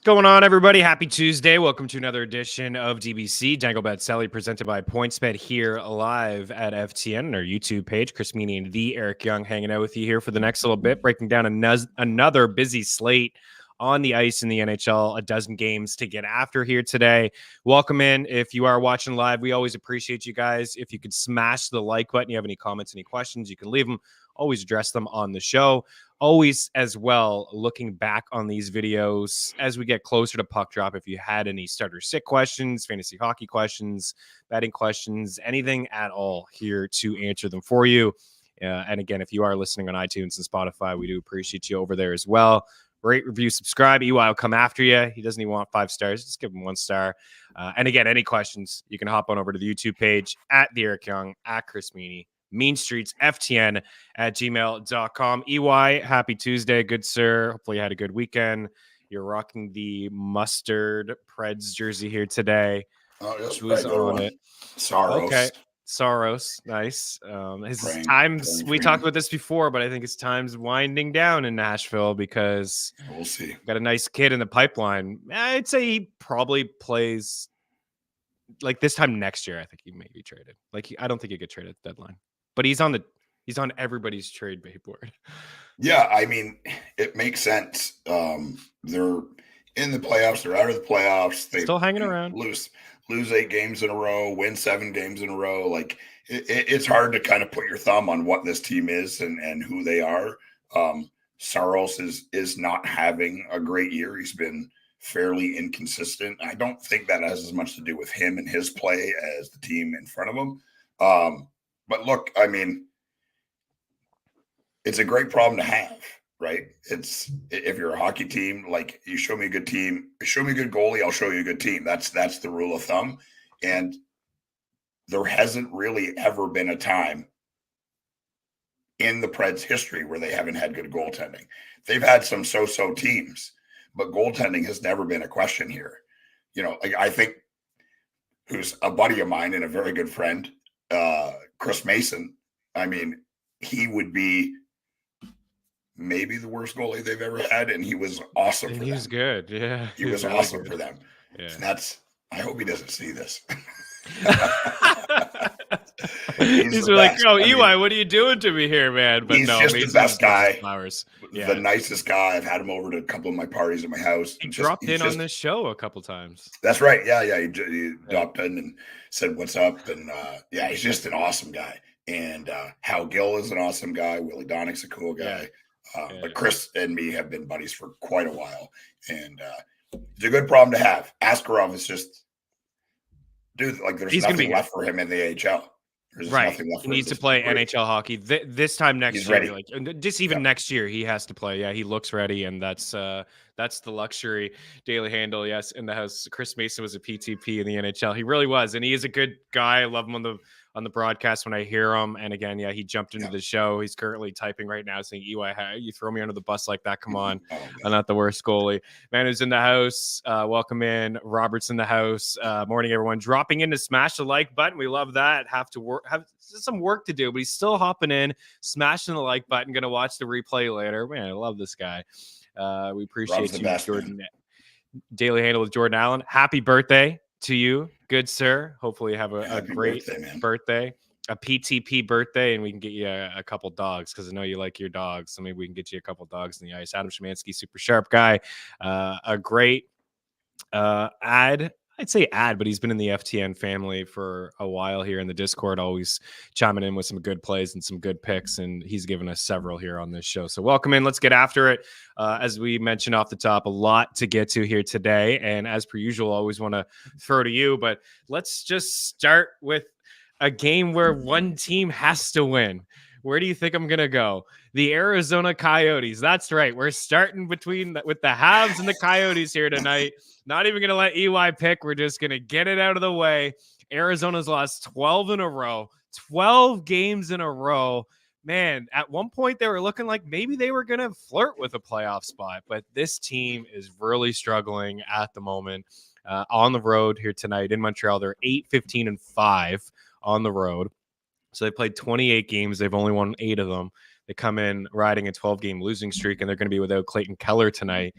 going on, everybody? Happy Tuesday. Welcome to another edition of DBC, Dangle Bet Celly, presented by PointsBet here live at FTN and our YouTube page. Chris Meaney and the Eric Young hanging out with you here for the next little bit, breaking down another busy slate on the ice in the NHL, a dozen games to get after here today. Welcome in. If you are watching live, we always appreciate you guys. If you could smash the like button, you have any comments, any questions, you can leave them. Always address them on the show. Always, as well, looking back on these videos as we get closer to puck drop. If you had any starter sit questions, fantasy hockey questions, betting questions, anything at all, here to answer them for you. And again, if you are listening on iTunes and Spotify, we do appreciate you over there as well. Rate, review, subscribe. EY will come after you. He doesn't even want 5 stars. Just give him 1 star. And again, any questions, you can hop on over to the YouTube page at the Eric Young, at Chris Meaney. Mean Streets FTN at gmail.com. EY, happy Tuesday, good sir. Hopefully you had a good weekend. You're rocking the mustard Preds jersey here today. Oh, yes, who's on it? Saros. Okay, Saros, nice. His times. We Frank. talked about this before, but I think his time's winding down in Nashville because We'll see. got a nice kid in the pipeline. I'd say he probably plays like this time next year. I think he may be traded. I don't think he get traded at the deadline. But he's on everybody's trade bait board. Yeah, I mean, it makes sense. They're in the playoffs. They're out of the playoffs. They Still hanging around. Lose 8 games in a row. Win 7 games in a row. Like it's hard to kind of put your thumb on what this team is and who they are. Saros is not having a great year. He's been fairly inconsistent. I don't think that has as much to do with him and his play as the team in front of him. But look, I mean, it's a great problem to have, right? It's if you're a hockey team, like you show me a good team, show me a good goalie, I'll show you a good team. That's the rule of thumb. And there hasn't really ever been a time in the Preds history where they haven't had good goaltending. They've had some so-so teams, but goaltending has never been a question here. You know, I think who's a buddy of mine and a very good friend, Chris Mason, I mean, he would be maybe the worst goalie they've ever had, and he was awesome for them. He was good, yeah. He was really awesome good for them. Yeah. And I hope he doesn't see this. He's like, oh, EY, what are you doing to me here, man? But he's no, just the best guy. Flowers. Yeah. The nicest guy. I've had him over to a couple of my parties at my house. He dropped in on this show a couple times. That's right. Yeah. He dropped in and said, what's up? And yeah, he's just an awesome guy. And Hal Gill is an awesome guy. Willie Donnick's a cool guy. But Chris and me have been buddies for quite a while. And it's a good problem to have. Askarov is just, dude, like there's nothing left for him in the AHL. Right. He needs to play NHL hockey this time next year. Ready. Like just even next year, he has to play. Yeah, he looks ready, and that's the luxury. Daily Handle, yes, in the house. Chris Mason was a PTP in the NHL. He really was, and he is a good guy. I love him on the broadcast when I hear him. And again, yeah, he jumped into the show. He's currently typing right now saying, EY, you throw me under the bus like that. Come on. I'm not the worst goalie. Man who's in the house. Welcome in. Robert's in the house. Morning, everyone. Dropping in to smash the like button. We love that. Have some work to do, but he's still hopping in, smashing the like button. Going to watch the replay later. Man, I love this guy. We appreciate you, Jordan. Man. Daily Handle with Jordan Allen. Happy birthday to you, good sir. Hopefully you have a great birthday, a PTP birthday, and we can get you a couple dogs because I know you like your dogs. So maybe we can get you a couple dogs in the ice. Adam Szymanski, super sharp guy. A great I'd say but he's been in the FTN family for a while here in the Discord, always chiming in with some good plays and some good picks, and he's given us several here on this show. So welcome in. Let's get after it. As we mentioned off the top, a lot to get to here today, and as per usual, always want to throw to you, but let's just start with a game where one team has to win. Where do you think I'm going to go? The Arizona Coyotes. That's right. We're starting with the Habs and the Coyotes here tonight. Not even going to let EY pick. We're just going to get it out of the way. Arizona's lost 12 in a row, 12 games in a row. Man, at one point they were looking like maybe they were going to flirt with a playoff spot, but this team is really struggling at the moment. On the road here tonight in Montreal, they're 8-15-5 on the road. So they played 28 games. They've only won 8 of them. They come in riding a 12-game losing streak, and they're going to be without Clayton Keller tonight.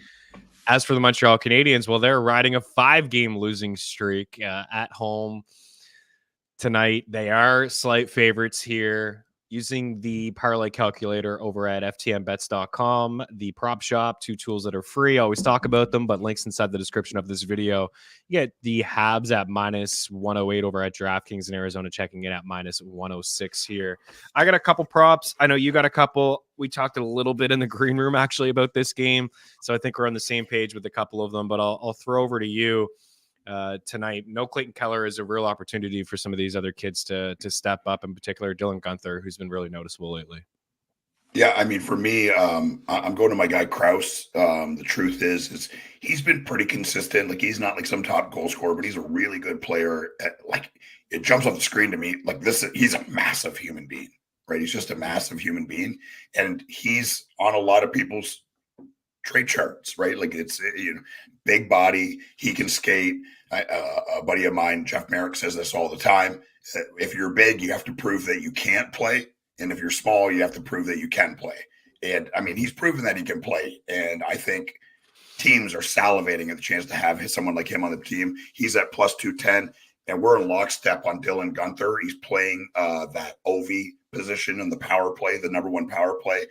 As for the Montreal Canadiens, well, they're riding a 5-game losing streak at home tonight. They are slight favorites here. Using the parlay calculator over at ftnbets.com, the prop shop, 2 tools that are free. I always talk about them, but links inside the description of this video. You get the Habs at minus 108 over at DraftKings in Arizona, checking it at minus 106 here. I got a couple props. I know you got a couple. We talked a little bit in the green room actually about this game, so I think we're on the same page with a couple of them, but I'll throw over to you. Tonight. No Clayton Keller is a real opportunity for some of these other kids to step up, in particular Dylan Guenther, who's been really noticeable lately. Yeah, I mean, for me, I'm going to my guy Krause. The truth is he's been pretty consistent. Like, he's not like some top goal scorer, but he's a really good player. Like, it jumps off the screen to me like this. He's a massive human being, right? He's just a massive human being, and he's on a lot of people's trade charts, right? Like, it's, big body, he can skate. A buddy of mine, Jeff Merrick, says this all the time. If you're big, you have to prove that you can't play. And if you're small, you have to prove that you can play. And I mean, he's proven that he can play. And I think teams are salivating at the chance to have someone like him on the team. He's at plus 210, and we're in lockstep on Dylan Guenther. He's playing that OV position in the power play, the number 1 power play,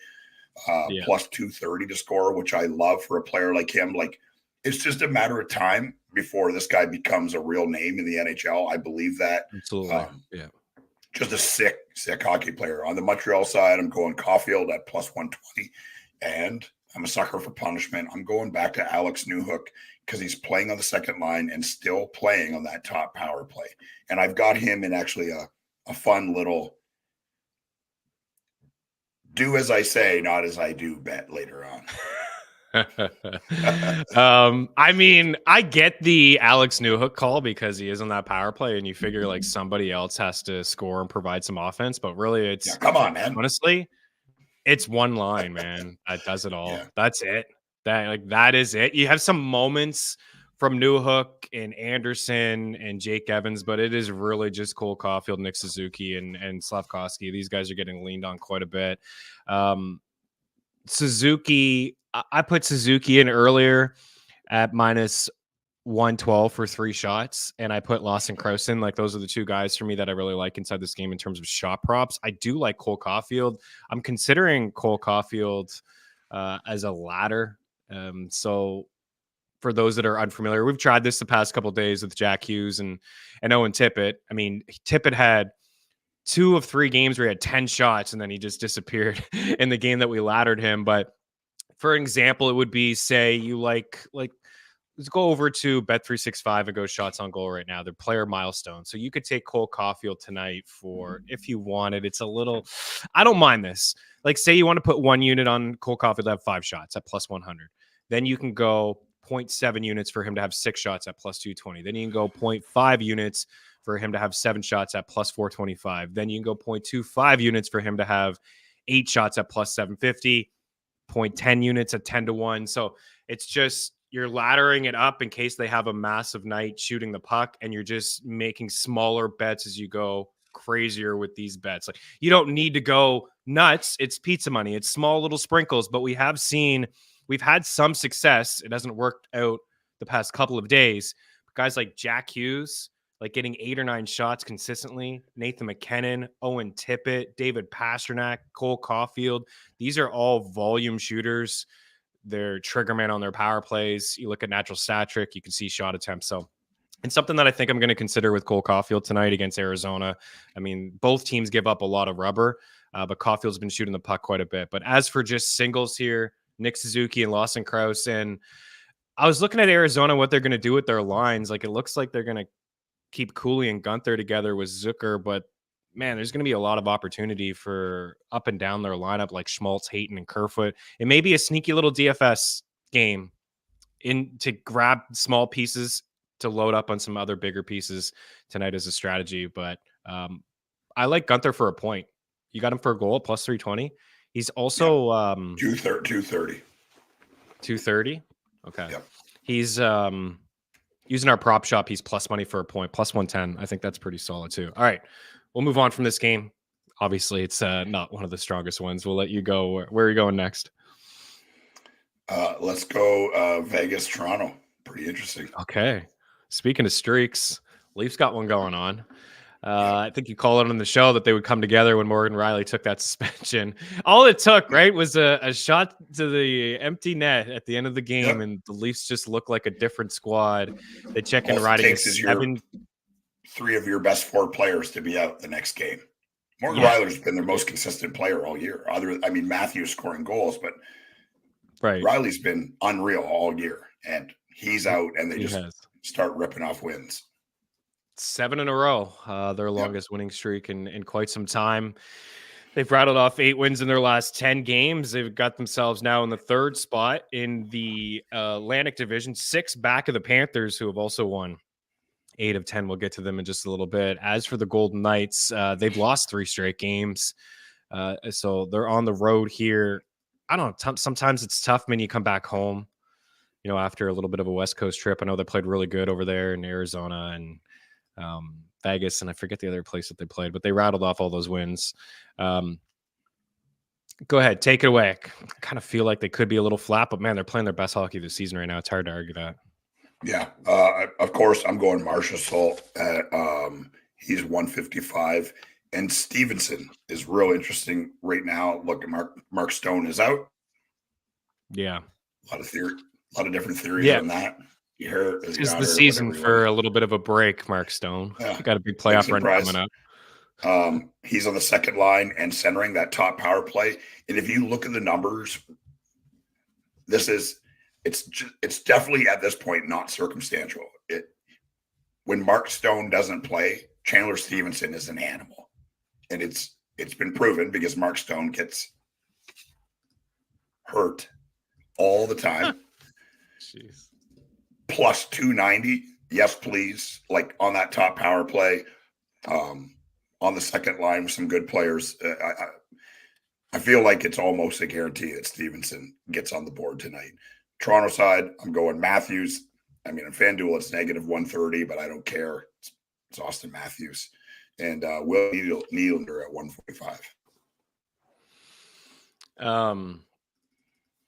plus 230 to score, which I love for a player like him. Like, it's just a matter of time before this guy becomes a real name in the NHL. I believe that. Absolutely. Just a sick hockey player. On the Montreal side, I'm going Caulfield at plus 120. And I'm a sucker for punishment. I'm going back to Alex Newhook because he's playing on the second line and still playing on that top power play. And I've got him in actually a fun little do as I say, not as I do bet later on. I mean, I get the Alex Newhook call because he is on that power play, and you figure like somebody else has to score and provide some offense. But really, it's come on, man. Honestly, it's one line, man, that does it all. Yeah. That's it. That is it. You have some moments from Newhook and Anderson and Jake Evans, but it is really just Cole Caulfield, Nick Suzuki, and Slavkovsky. These guys are getting leaned on quite a bit. Suzuki, I put Suzuki in earlier at minus 112 for 3 shots, and I put Lawson Krause in. Like, those are the 2 guys for me that I really like inside this game in terms of shot props. I do like Cole Caulfield. I'm considering Cole Caulfield as a ladder. So for those that are unfamiliar, we've tried this the past couple of days with Jack Hughes and Owen Tippett. I mean, Tippett had 2 of 3 games where he had 10 shots, and then he just disappeared in the game that we laddered him. But for example, it would be, say you like let's go over to Bet365 and go shots on goal right now. They're player milestone. So you could take Cole Caulfield tonight for, if you wanted, it's a little, I don't mind this. Like, say you want to put 1 unit on Cole Caulfield to have 5 shots at plus 100. Then you can go 0.7 units for him to have 6 shots at plus 220. Then you can go 0.5 units for him to have 7 shots at plus 425. Then you can go 0.25 units for him to have 8 shots at plus 750. 0.10 units at 10-1. So it's just, you're laddering it up in case they have a massive night shooting the puck, and you're just making smaller bets as you go crazier with these bets. Like, you don't need to go nuts. It's pizza money. It's small little sprinkles, but we've had some success. It hasn't worked out the past couple of days. But guys like Jack Hughes, like getting 8 or 9 shots consistently, Nathan McKinnon, Owen Tippett, David Pastrnak, Cole Caulfield. These are all volume shooters. They're trigger man on their power plays. You look at natural stat trick, you can see shot attempts. So it's something that I think I'm going to consider with Cole Caulfield tonight against Arizona. I mean, both teams give up a lot of rubber, but Caulfield's been shooting the puck quite a bit. But as for just singles here, Nick Suzuki and Lawson Krause, and I was looking at Arizona, what they're going to do with their lines. Like, it looks like they're going to keep Cooley and Guenther together with Zucker, but man, there's going to be a lot of opportunity for up and down their lineup, like Schmaltz, Hayton, and Kerfoot. It may be a sneaky little DFS game to grab small pieces to load up on some other bigger pieces tonight as a strategy. But I like Guenther for a point. You got him for a goal, plus 320. He's also 230. 230. Okay. Yep. He's using our prop shop, he's plus money for a point, plus 110. I think that's pretty solid too. All right, we'll move on from this game. Obviously, it's not one of the strongest ones. We'll let you go. Where are you going next? Let's go Vegas, Toronto. Pretty interesting. Okay. Speaking of streaks, Leafs got one going on. Yeah. I think you called it on the show that they would come together when Morgan Riley took that suspension. All it took, right, was a shot to the empty net at the end of the game, Yep. and the Leafs just look like a different squad. They check in All it riding a takes is your 3 of your best 4 players to be out the next game. Morgan Riley's been their most consistent player all year. Matthews scoring goals, but Riley's been unreal all year, and he's out, and they start ripping off wins. 7 in a row, their longest winning streak in quite some time. They've rattled off 8 wins in their last 10 games. They've got themselves now in the 3rd spot in the Atlantic Division, 6 back of the Panthers, who have also won 8 of 10. We'll get to them in just a little bit. As for the Golden Knights, they've lost 3 straight games. So they're on the road here. I don't know. Sometimes it's tough when you come back home, after a little bit of a West Coast trip. I know they played really good over there in Arizona and Vegas, and I forget the other place that they played, but they rattled off all those wins. Go ahead, take it away. I kind of feel like they could be a little flat, but man, they're playing their best hockey this season right now. It's hard to argue that. Yeah, of course, I'm going Marchessault at he's 155, and Stevenson is real interesting right now. Look, Mark Stone is out. Yeah, a lot of different theories on that. You hear this is the season for a little bit of a break. Mark Stone, got a big playoff run coming up. He's on the second line and centering that top power play. And if you look at the numbers, it's definitely at this point not circumstantial. When Mark Stone doesn't play, Chandler Stevenson is an animal, and it's been proven because Mark Stone gets hurt all the time. Jeez. Plus 290, yes, please. Like on that top power play, on the second line with some good players. I feel like it's almost a guarantee that Stevenson gets on the board tonight. Toronto side, I'm going Matthews. I mean, in FanDuel, it's negative 130, but I don't care. It's Austin Matthews. And Will Nylander at 145.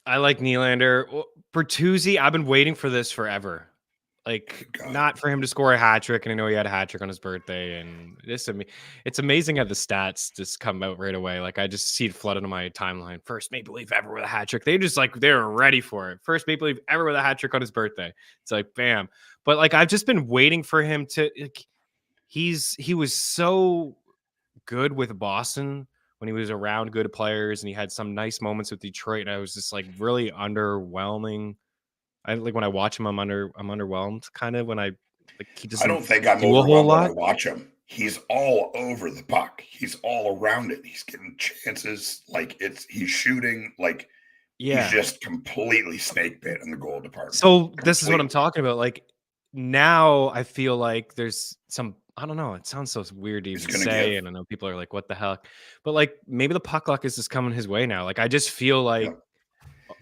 I like Nylander. Bertuzzi, I've been waiting for this forever. Not for him to score a hat trick, and I know he had a hat trick on his birthday. And it's amazing how the stats just come out right away. I just see it flooded on my timeline. First Maple Leaf ever with a hat trick. They just they were ready for it. First Maple Leaf ever with a hat trick on his birthday. It's bam. But I've just been waiting for him to. He was so good with Boston when he was around good players, and he had some nice moments with Detroit. And I was just really underwhelming. When I watch him, I'm underwhelmed kind of when he doesn't. I don't think I'm overwhelmed when I watch him. He's all over the puck. He's all around it. He's getting chances. He's shooting. He's just completely snake bit in the goal department. So this is what I'm talking about. Now I feel like there's some. I don't know. It sounds so weird to even say, and I know people are like, "What the heck?" But maybe the puck luck is just coming his way now. I just feel like.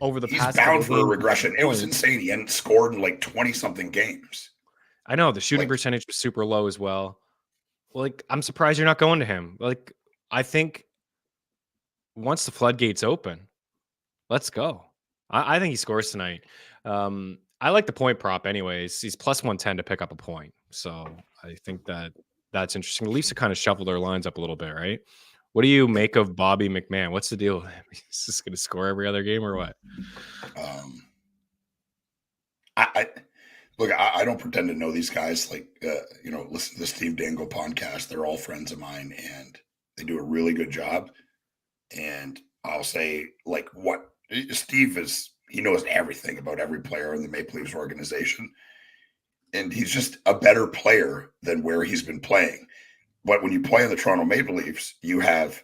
Over the past, he's bound for a regression. It was insane. He hadn't scored in 20-something games. I know the shooting percentage was super low as well. I'm surprised you're not going to him. I think once the floodgates open, let's go. I think he scores tonight. I like the point prop anyways. He's plus 110 to pick up a point. So I think that's interesting. The Leafs have kind of shuffled their lines up a little bit, right? What do you make of Bobby McMahon? What's the deal? Is this going to score every other game or what? I don't pretend to know these guys. Listen to the Steve Dangle podcast. They're all friends of mine, and they do a really good job. And I'll say, what Steve is, he knows everything about every player in the Maple Leafs organization. And he's just a better player than where he's been playing. But when you play in the Toronto Maple Leafs, you have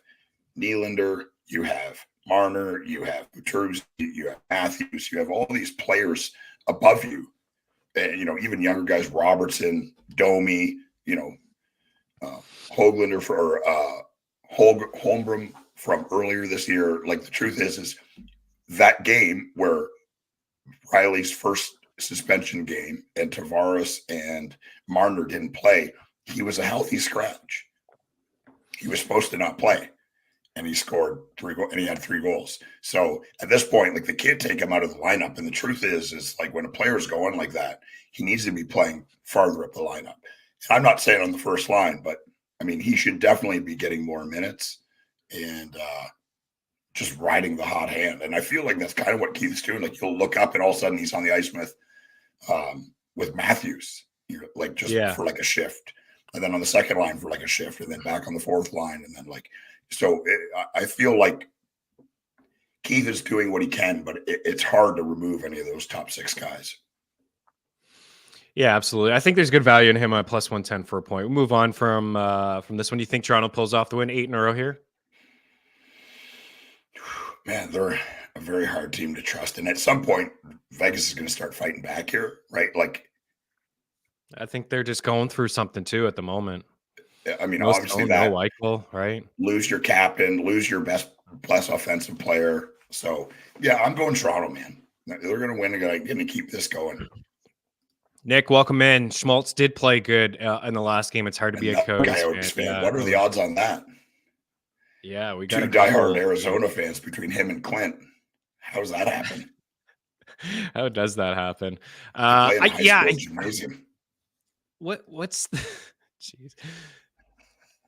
Nylander, you have Marner, you have Bertuzzi, you have Matthews, you have all these players above you. And, even younger guys, Robertson, Domi, Höglander Holmgren from earlier this year. The truth is that game where Riley's first suspension game and Tavares and Marner didn't play, he was a healthy scratch. He was supposed to not play. and he scored 3 goals, and he had 3 goals. So at this point, like, they can't take him out of the lineup. And the truth is like, when a player's going like that, he needs to be playing farther up the lineup. I'm not saying on the first line, but I mean, he should definitely be getting more minutes and just riding the hot hand. And I feel like that's kind of what Keith's doing. Like, you'll look up and all of a sudden he's on the ice with Matthews, like, just for like a shift, and then on the second line for like a shift, and then back on the fourth line, and then like, so I feel like Keith is doing what he can, but it's hard to remove any of those top 6 guys. Yeah, absolutely. I think there's good value in him at plus 110 for a point. We'll move on from this one. Do you think Toronto pulls off the win 8 in a row here? Man, they're a very hard team to trust. And at some point, Vegas is going to start fighting back here, right? Like, I think they're just going through something too at the moment. I mean, No obviously Stone, that no Eichel, right? Lose your captain, lose your best offensive player. So yeah, I'm going Toronto, man. They're going to win. They're going to keep this going. Nick, welcome in. Schmaltz did play good in the last game. It's hard to be a Coyotes fan. Yeah. What are the odds on that? Yeah, we got 2 diehard Arizona fans between him and Clint. How does that happen? How does that happen? Gymnasium. What's jeez.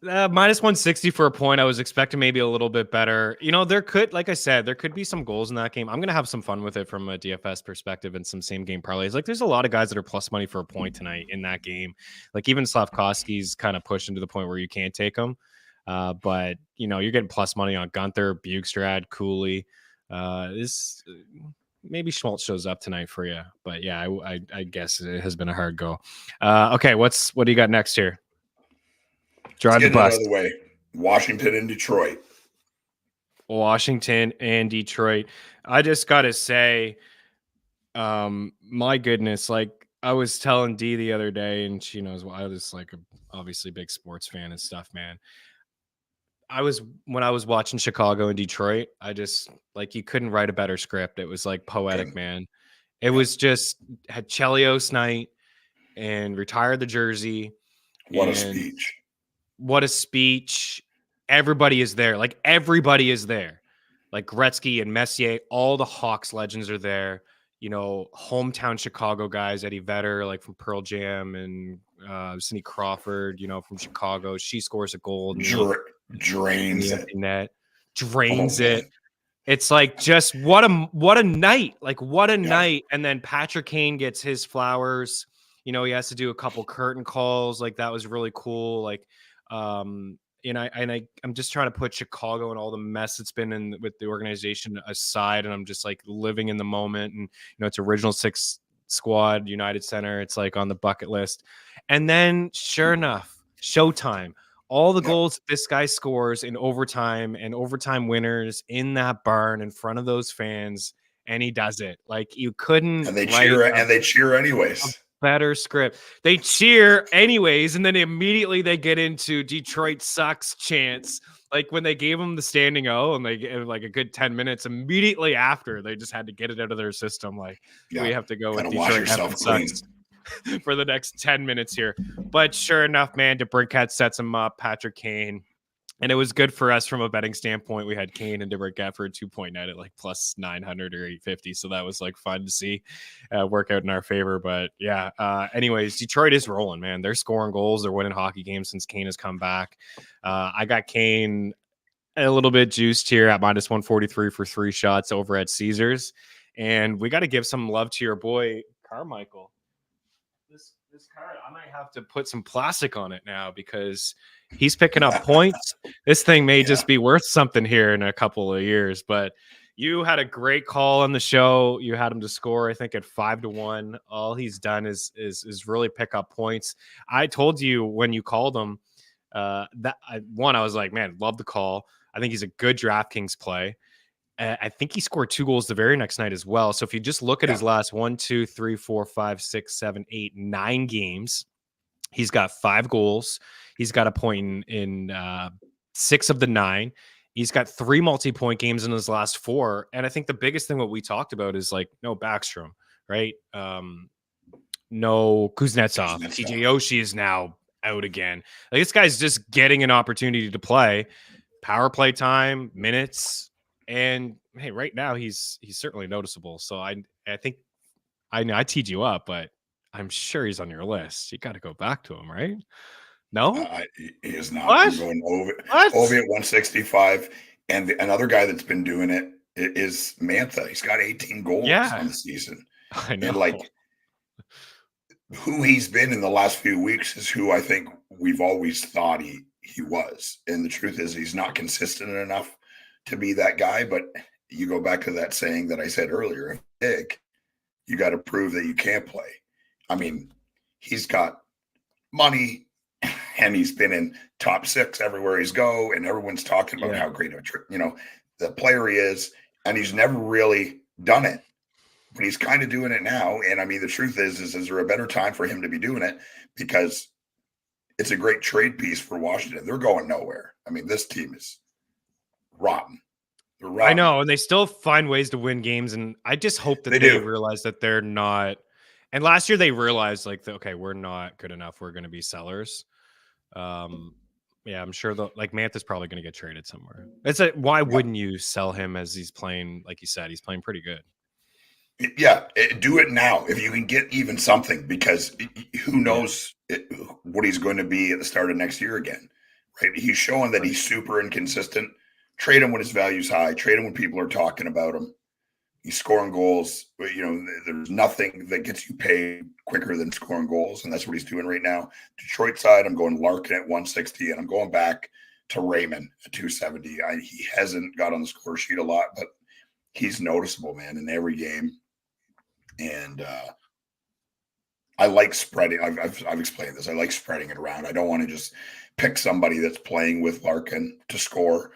Minus 160 for a point. I was expecting maybe a little bit better. You know, there could, like I said, there could be some goals in that game. I'm going to have some fun with it from a DFS perspective and some same game parlays. Like, there's a lot of guys that are plus money for a point tonight in that game. Like, even Slavkovsky's kind of pushing to the point where you can't take him. But, you know, you're getting plus money on Gunther, Bukestad, Cooley. This maybe Schmaltz shows up tonight for you. But yeah, I guess it has been a hard go. Okay, what do you got next here? Drive the bus. Out of the way. Washington and Detroit. Washington and Detroit. I just got to say, my goodness, like, I was telling Dee the other day, and she knows I was like obviously big sports fan and stuff, man. When I was watching Chicago and Detroit, I just, like, you couldn't write a better script. It was like poetic, man. It was just had Chelios night and retired the jersey. What a speech. What a speech. Everybody is there. Like, everybody is there. Like, Gretzky and Messier, all the Hawks legends are there. You know, hometown Chicago guys, Eddie Vedder, like from Pearl Jam, and Cindy Crawford, you know, from Chicago. She scores a goal. Drains it. Net. Drains it. It's like, just what a night. Like, what a night. And then Patrick Kane gets his flowers. You know, he has to do a couple curtain calls. Like, that was really cool. Like, I'm just trying to put Chicago and all the mess that's been in with the organization aside, and I'm just like living in the moment. And, you know, it's original 6 squad, United Center. It's like on the bucket list. And then, sure enough, showtime. All the goals this guy scores in overtime, and overtime winners in that barn in front of those fans, and he does it. Like, you couldn't. And they cheer anyways. Better script. They cheer anyways, and then immediately they get into Detroit sucks chants. Like, when they gave them the standing O, and they gave like a good 10 minutes immediately after, they just had to get it out of their system. Like, we have to go with Detroit sucks for the next 10 minutes here. But sure enough, man, DeBrincat sets him up, Patrick Kane. And it was good for us from a betting standpoint. We had Kane and DeBrincat for a 2-point net at like plus 900 or 850. So that was like fun to see work out in our favor. But yeah, anyways, Detroit is rolling, man. They're scoring goals. They're winning hockey games since Kane has come back. I got Kane a little bit juiced here at minus 143 for 3 shots over at Caesars. And we got to give some love to your boy, Carmichael. This card, I might have to put some plastic on it now because he's picking up points. This thing may just be worth something here in a couple of years. But you had a great call on the show. You had him to score, I think, at 5-1. All he's done is really pick up points. I told you when you called him I was like, man, love the call. I think he's a good DraftKings play. I think he scored 2 goals the very next night as well. So if you just look at his last 1, 2, 3, 4, 5, 6, 7, 8, 9 games, he's got 5 goals. He's got a point in 6 of the 9. He's got 3 multi-point games in his last 4. And I think the biggest thing what we talked about is like no Backstrom, right? No Kuznetsov. TJ Oshie is now out again. Like, this guy's just getting an opportunity to play. power play time, minutes, and hey, right now he's certainly noticeable. So I think I know I teed you up, but I'm sure he's on your list. You got to go back to him, right? No? He is not. I'm What? going What? Ovi at 165, and another guy that's been doing it is Mantha. He's got 18 goals on Yeah, the season, I and know. like who he's been in the last few weeks is who I think we've always thought he was. And the truth is, he's not consistent enough to be that guy. But you go back to that saying that I said earlier: if big, you got to prove that you can play. I mean, he's got money, and he's been in top 6 everywhere he's go, and everyone's talking about Yeah. how great of the player he is, and he's never really done it. But he's kind of doing it now. And I mean, the truth is there a better time for him to be doing it? Because it's a great trade piece for Washington. They're going nowhere. I mean, this team is rotten. They're rotten. I know, and they still find ways to win games, and I just hope that they realize that they're not. And last year they realized like, okay, we're not good enough. We're going to be sellers. Yeah, I'm sure like Mantha's probably going to get traded somewhere. Why wouldn't you sell him as he's playing? Like you said, he's playing pretty good. Yeah, do it now if you can get even something, because who knows what he's going to be at the start of next year again, right? He's showing that he's super inconsistent. Trade him when his value's high. Trade him when people are talking about him. He's scoring goals. But, there's nothing that gets you paid quicker than scoring goals, and that's what he's doing right now. Detroit side, I'm going Larkin at 160, and I'm going back to Raymond at 270. He hasn't got on the score sheet a lot, but he's noticeable, man, in every game. And I like spreading. I've explained this. I like spreading it around. I don't want to just pick somebody that's playing with Larkin to score.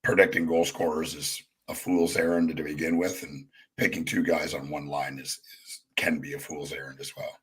Predicting goal scorers is a fool's errand to begin with, and picking 2 guys on one line can be a fool's errand as well.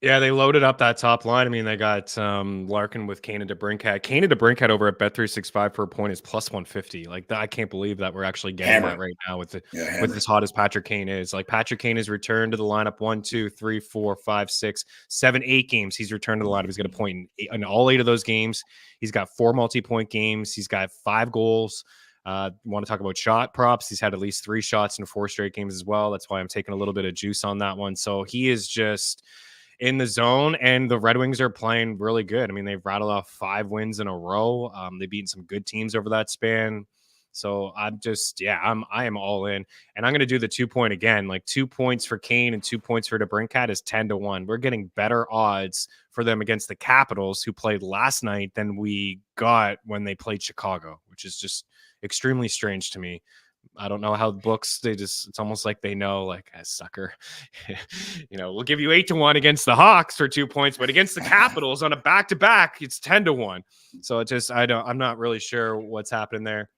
Yeah, they loaded up that top line. I mean, they got Larkin with Kane and DeBrincat. Kane and DeBrincat over at Bet365 for a point is plus 150. Like, I can't believe that we're actually getting that right now with as hot as Patrick Kane is. Like, Patrick Kane has returned to the lineup 1, 2, 3, 4, 5, 6, 7, 8 games. He's returned to the lineup. He's got a point in all 8 of those games. He's got 4 multi-point games. He's got 5 goals. Want to talk about shot props? He's had at least 3 shots in 4 straight games as well. That's why I'm taking a little bit of juice on that one. So he is just in the zone, and the Red Wings are playing really good. I mean, they've rattled off 5 wins in a row. They've beaten some good teams over that span. So I am all in, and I'm going to do the 2 point again. Like 2 points for Kane and 2 points for DeBrincat is 10-1. We're getting better odds for them against the Capitals, who played last night, than we got when they played Chicago, which is just extremely strange to me. I don't know how the books, it's almost like they know, like, a sucker, we'll give you 8-1 against the Hawks for 2 points, but against the Capitals on a back-to-back, it's 10-1. So I'm not really sure what's happening there.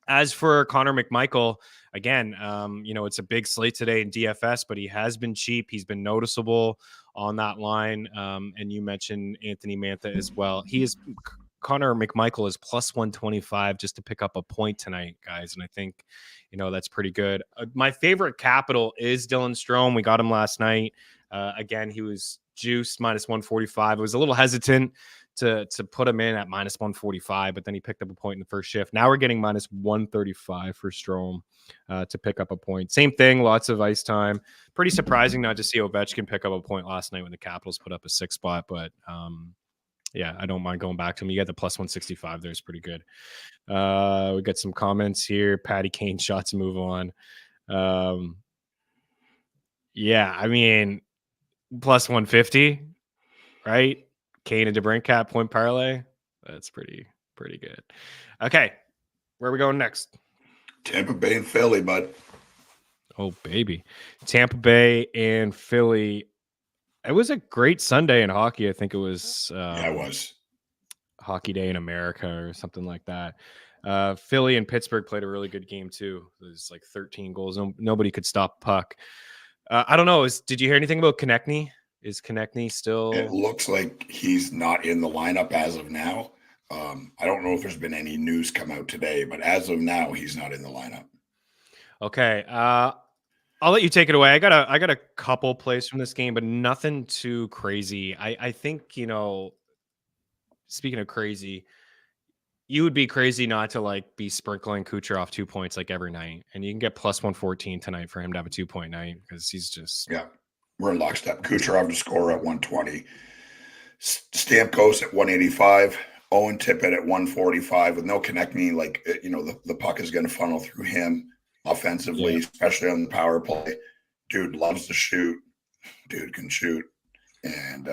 As for Connor McMichael, again, it's a big slate today in DFS, but he has been cheap. He's been noticeable on that line. And you mentioned Anthony Mantha as well. Connor McMichael is plus 125 just to pick up a point tonight, guys. And I think, that's pretty good. My favorite capital is Dylan Strome. We got him last night. Again, he was juiced minus 145. I was a little hesitant to put him in at minus 145, but then he picked up a point in the first shift. Now we're getting minus 135 for Strome to pick up a point. Same thing, lots of ice time. Pretty surprising not to see Ovechkin pick up a point last night when the Capitals put up a 6 spot, but yeah, I don't mind going back to him. You got the plus 165 there. It's pretty good. We got some comments here. Patty Kane shots move on. Yeah, I mean, plus 150, right? Kane and DeBrincat point parlay. That's pretty good. Okay, where are we going next? Tampa Bay and Philly, bud. Oh, baby. Tampa Bay and Philly. It was a great Sunday in hockey. I think it was. It was. Hockey Day in America or something like that. Philly and Pittsburgh played a really good game too. It was like 13 goals. Nobody could stop puck. I don't know. Did you hear anything about Konechny? Is Konechny still? It looks like he's not in the lineup as of now. I don't know if there's been any news come out today, but as of now, he's not in the lineup. Okay. I'll let you take it away. I got a couple plays from this game, but nothing too crazy. I think, speaking of crazy, you would be crazy not to like be sprinkling Kucherov 2 points like every night, and you can get plus 114 tonight for him to have a 2-point night because he's just we're in lockstep. Kucherov to score at 120, Stamkos at 185, Owen Tippett at 145 with no Konechny. Like the puck is going to funnel through him offensively, especially on the power play. Dude loves to shoot. Dude can shoot, and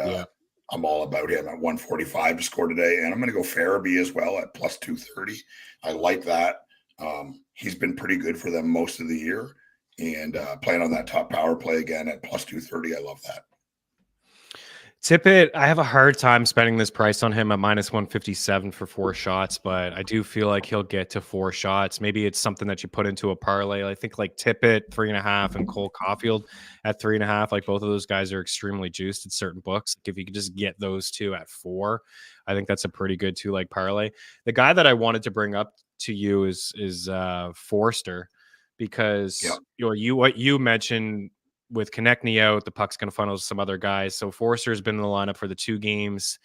I'm all about him at 145 to score today. And I'm going to go Farabee as well at plus 230. I like that. He's been pretty good for them most of the year. And playing on that top power play again at plus 230. I love that. Tippett, I have a hard time spending this price on him at minus 157 for 4 shots, but I do feel like he'll get to 4 shots. Maybe it's something that you put into a parlay. I think like Tippett 3.5 and Cole Caulfield at 3.5. Like both of those guys are extremely juiced at certain books. Like if you could just get those two at 4, I think that's a pretty good 2-leg parlay. The guy that I wanted to bring up to you is Forster, because what you mentioned with Konechny out, the puck's going to funnel to some other guys. So Forster's been in the lineup for the 2 games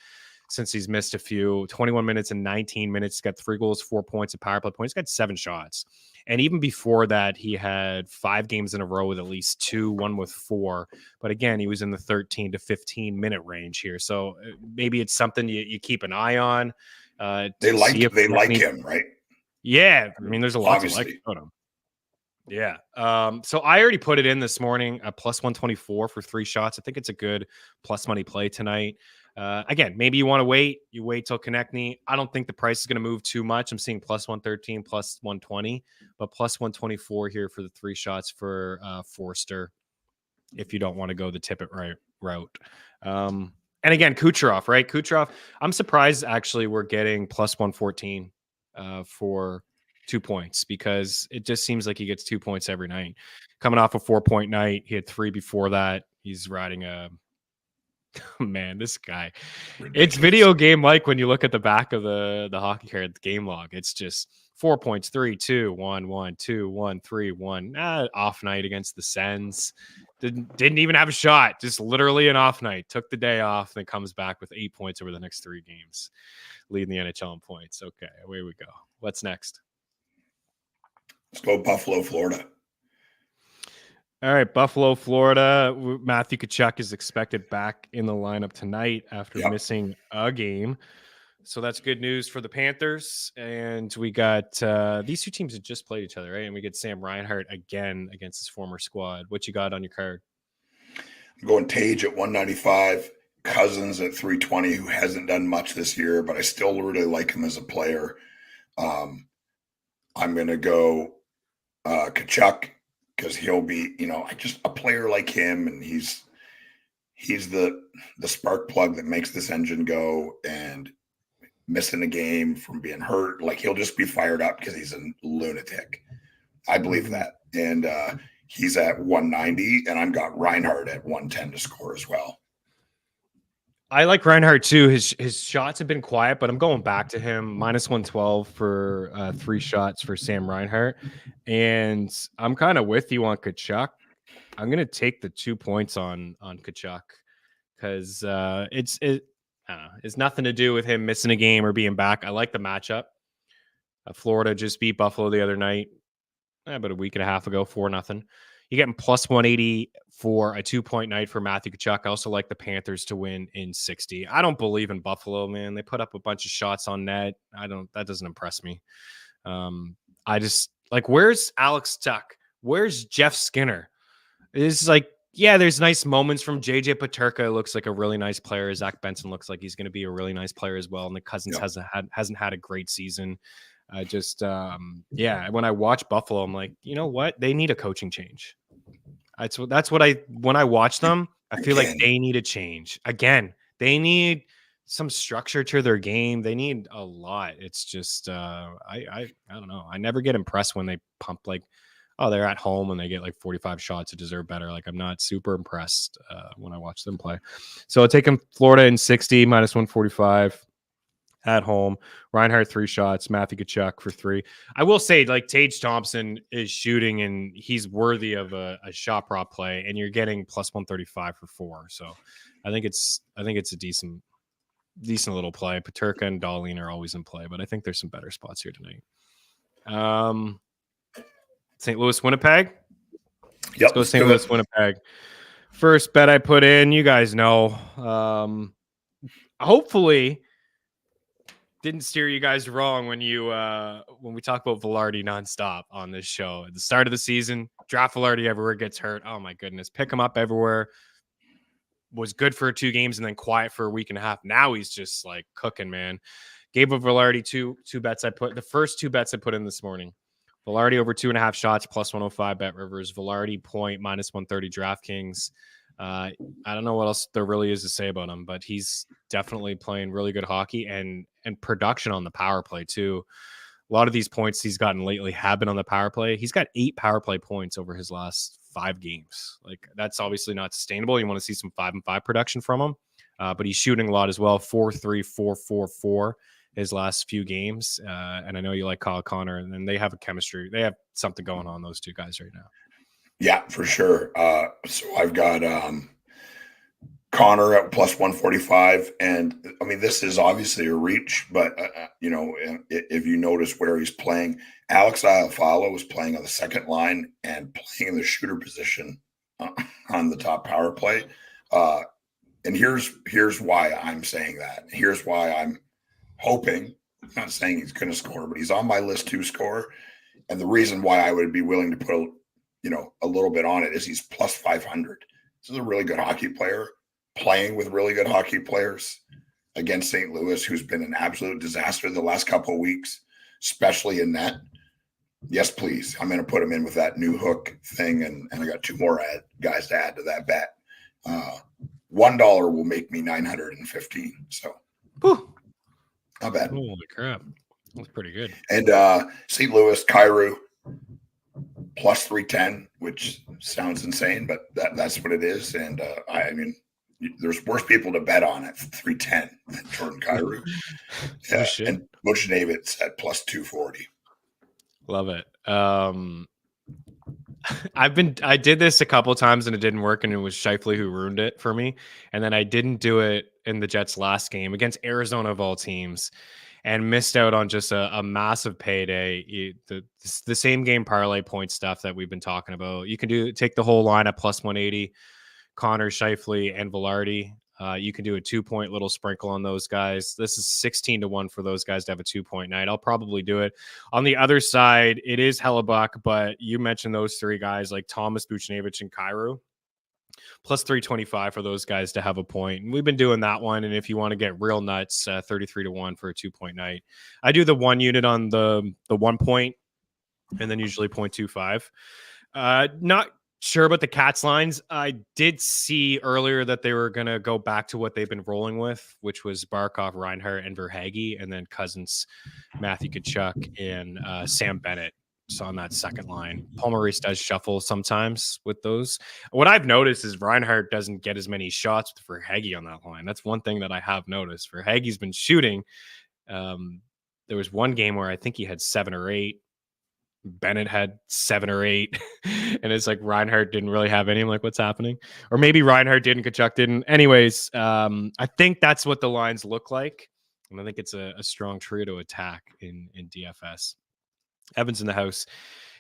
since he's missed a few. 21 minutes and 19 minutes. He's got 3 goals, 4 points, a power play point. He's got 7 shots. And even before that, he had 5 games in a row with at least 2, one with 4. But again, he was in the 13 to 15 minute range here. So maybe it's something you keep an eye on. They like him, right? Yeah. I mean, there's a lot to like about him. Yeah. So I already put it in this morning at plus 124 for 3 shots. I think it's a good plus money play tonight. Again, maybe you want to wait. You wait till Konechny. I don't think the price is going to move too much. I'm seeing plus 113, plus 120, but plus 124 here for the 3 shots for Forster if you don't want to go the Tippett route. And again, Kucherov, right? Kucherov, I'm surprised actually we're getting plus 114 for 2 points, because it just seems like he gets 2 points every night. Coming off a 4-point night, he had 3 before that. He's riding a man. This guy, ridiculous. It's video game like when you look at the back of the hockey card, the game log. It's just 4 points, 3, 2, 1, 1, 2, 1, 3, 1. Off night against the Sens. Didn't even have a shot. Just literally an off night. Took the day off, then comes back with 8 points over the next 3 games, leading the NHL in points. Okay, away we go. What's next? Let's go Buffalo, Florida. All right, Buffalo, Florida. Matthew Tkachuk is expected back in the lineup tonight after missing a game. So that's good news for the Panthers. And we got these 2 teams have just played each other, right? And we get Sam Reinhart again against his former squad. What you got on your card? I'm going Tage at 195, Cousins at 320, who hasn't done much this year, but I still really like him as a player. I'm going to go Tkachuk, because he'll be, just a player like him, and he's the spark plug that makes this engine go. And missing a game from being hurt, like he'll just be fired up because he's a lunatic. I believe that. And he's at 190, and I've got Reinhart at 110 to score as well. I like Reinhart too. His shots have been quiet, but I'm going back to him. Minus 112 for 3 shots for Sam Reinhart. And I'm kind of with you on Tkachuk. I'm going to take the 2 points on Tkachuk, because it's nothing to do with him missing a game or being back. I like the matchup. Florida just beat Buffalo the other night, about a week and a half ago, 4-0. You're getting plus 180 for a 2-point night for Matthew Tkachuk. I also like the Panthers to win in 60. I don't believe in Buffalo, man. They put up a bunch of shots on net. That doesn't impress me. I just like, where's Alex Tuck? Where's Jeff Skinner? It's like, yeah, there's nice moments from JJ Paterka. Looks like a really nice player. Zach Benson looks like he's going to be a really nice player as well. And the Cousins hasn't had a great season. When I watch Buffalo, I'm like, you know what? They need a coaching change. That's what when I watch them, I feel like they need a change. Again, they need some structure to their game. They need a lot. It's just, I don't know. I never get impressed when they pump like, oh, they're at home and they get like 45 shots to deserve better. Like, I'm not super impressed when I watch them play. So I'll take them Florida in 60, minus 145. At home, Reinhart 3 shots, Matthew Tkachuk for 3. I will say, like, Tage Thompson is shooting and he's worthy of a shot prop play, and you're getting plus 135 for 4. So I think it's a decent decent little play. Paterka and Dahlin are always in play, but I think there's some better spots here tonight. St. Louis, Winnipeg. Let's go St. Louis, Winnipeg. First bet I put in, you guys know. Hopefully didn't steer you guys wrong when we talk about Velarde nonstop on this show. At the start of the season, draft Velarde everywhere, gets hurt. Oh my goodness. Pick him up everywhere. Was good for 2 games and then quiet for a week and a half. Now he's just like cooking, man. Gave up Velarde two bets the first 2 bets I put in this morning. Velarde over 2.5 shots, plus 105 Bet Rivers. Velarde point, minus 130 DraftKings. I don't know what else there really is to say about him, but he's definitely playing really good hockey and production on the power play too. A lot of these points he's gotten lately have been on the power play. He's got 8 power play points over his last 5 games. Like, that's obviously not sustainable. You want to see some 5-and-5 production from him, but he's shooting a lot as well. 4-3, 4-4-4 his last few games. And I know you like Kyle Connor, and then they have a chemistry. They have something going on, those 2 guys right now. Yeah, for sure. So I've got Connor at plus 145. And I mean, this is obviously a reach, but, if you notice where he's playing, Alex Iafallo was playing on the second line and playing in the shooter position on the top power play. And here's why I'm saying that. Here's why I'm hoping, I'm not saying he's going to score, but he's on my list to score. And the reason why I would be willing to put a little bit on it is he's plus 500. This is a really good hockey player, playing with really good hockey players against St. Louis, who's been an absolute disaster the last couple of weeks, especially in net. Yes, please. I'm going to put him in with that new hook thing, and I got 2 more guys to add to that bet. $1 will make me 915. So, whew. Not bad. Holy crap. That's pretty good. And St. Louis, Kyrou, plus 310, which sounds insane, but that's what it is. And I mean, there's worse people to bet on at 310 than Jordan Kyrou. Yeah, and Bush Davids at plus 240. Love it. I did this a couple of times and it didn't work, and it was Scheifele who ruined it for me. And then I didn't do it in the Jets' last game against Arizona of all teams, and missed out on just a massive payday. The same game parlay point stuff that we've been talking about. You can take the whole line at plus 180, Connor, Scheifele, and Velarde. You can do a 2-point little sprinkle on those guys. This is 16-1 for those guys to have a 2-point night. I'll probably do it. On the other side, it is Hellebuck, but you mentioned those 3 guys like Thomas, Buchnevich, and Kyrou. Plus 325 for those guys to have a point. And we've been doing that one. And if you want to get real nuts, 33-1 for a 2-point night. I do the 1 unit on the 1 point, and then usually 0.25. Not sure about the Cats lines. I did see earlier that they were going to go back to what they've been rolling with, which was Barkov, Reinhart, and Verhaeghe, and then Cousins, Matthew Tkachuk, and Sam Bennett. So on that second line, Paul Maurice does shuffle sometimes with those. What I've noticed is Reinhart doesn't get as many shots for Verhaeghe on that line. That's one thing that I have noticed. Verhaeghe's been shooting. There was one game where I think he had 7 or 8. Bennett had 7 or 8, and it's like Reinhart didn't really have any. I'm like, what's happening? Or maybe Reinhart didn't, Tkachuk didn't. Anyways, I think that's what the lines look like, and I think it's a strong trio to attack in DFS. Evans in the house.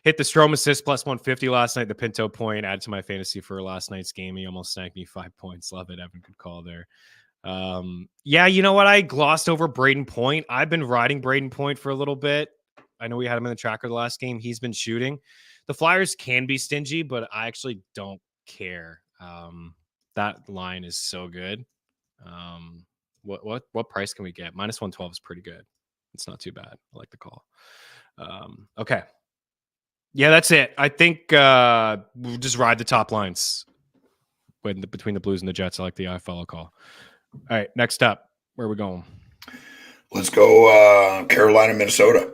Hit the Strome assist plus 150 last night. The Pinto point added to my fantasy for last night's game. He almost snagged me 5 points. Love it. Evan, good call there. Yeah, you know what? I glossed over Braden Point. I've been riding Braden Point for a little bit. I know we had him in the tracker the last game. He's been shooting. The Flyers can be stingy, but I actually don't care. That line is so good. What price can we get? Minus 112 is pretty good. It's not too bad. I like the call. Okay. Yeah, that's it. I think we'll just ride the top lines between the Blues and the Jets. I like the follow call. All right, next up, where are we going? Let's go Carolina, Minnesota.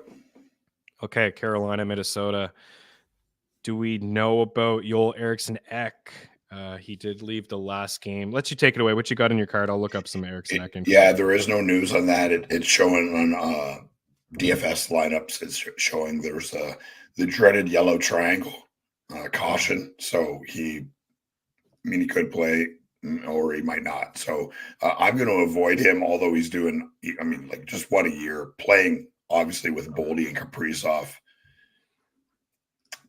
Okay, Carolina, Minnesota. Do we know about Joel Eriksson Ek? He did leave the last game. Let you take it away. What you got in your card? I'll look up some Eriksson Ek. Yeah, there is no news on that. It's showing on DFS lineups. It's showing there's the dreaded yellow triangle caution. So he could play. or he might not. So I'm going to avoid him, although he's doing, I mean, like, just what a year playing, obviously, with Boldy and Kaprizov.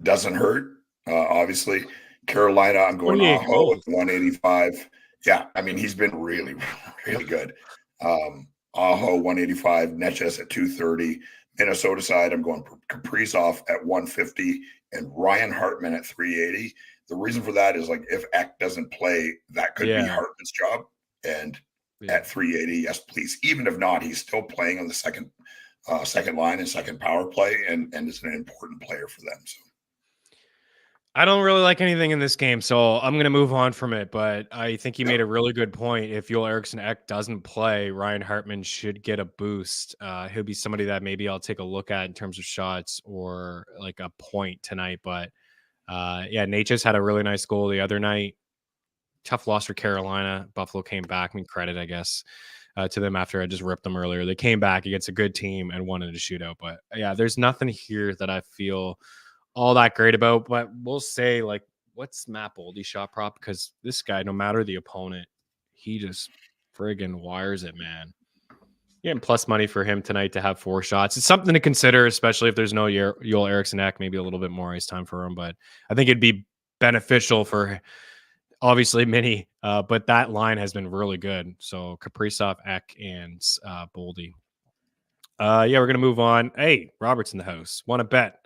Doesn't hurt, obviously. Carolina, I'm going 28 Aho at goals. 185. Yeah, I mean, he's been really, really good. Aho 185, Neches at 230. Minnesota side, I'm going Kaprizov at 150 and Ryan Hartman at 380. The reason for that is, like, if Eck doesn't play, that could be Yeah. Hartman's job. And at 380, yes, please. Even if not, he's still playing on the second line and second power play, and is an important player for them. So I don't really like anything in this game, so I'm going to move on from it. But I think you made a really good point. If Joel Eriksson Ek doesn't play, Ryan Hartman should get a boost. He'll be somebody that maybe I'll take a look at in terms of shots or like a point tonight. But yeah, Nate just had a really nice goal the other night. Tough loss for Carolina. Buffalo came back. I mean, credit, I guess, to them after I just ripped them earlier. They came back against a good team and won in a shootout. But yeah, there's nothing here that I feel all that great about, but we'll say, like, what's Matt Boldy shot prop? Because this guy, no matter the opponent, he just friggin' wires it, man. Getting plus money for him tonight to have 4 shots. It's something to consider, especially if there's no Joel Eriksson Ek, maybe a little bit more ice time for him. But I think it'd be beneficial for obviously Meaney, but that line has been really good. So Kaprizov, Ek, and Boldy. Yeah, we're gonna move on. Hey, Robert's in the house. Want to bet?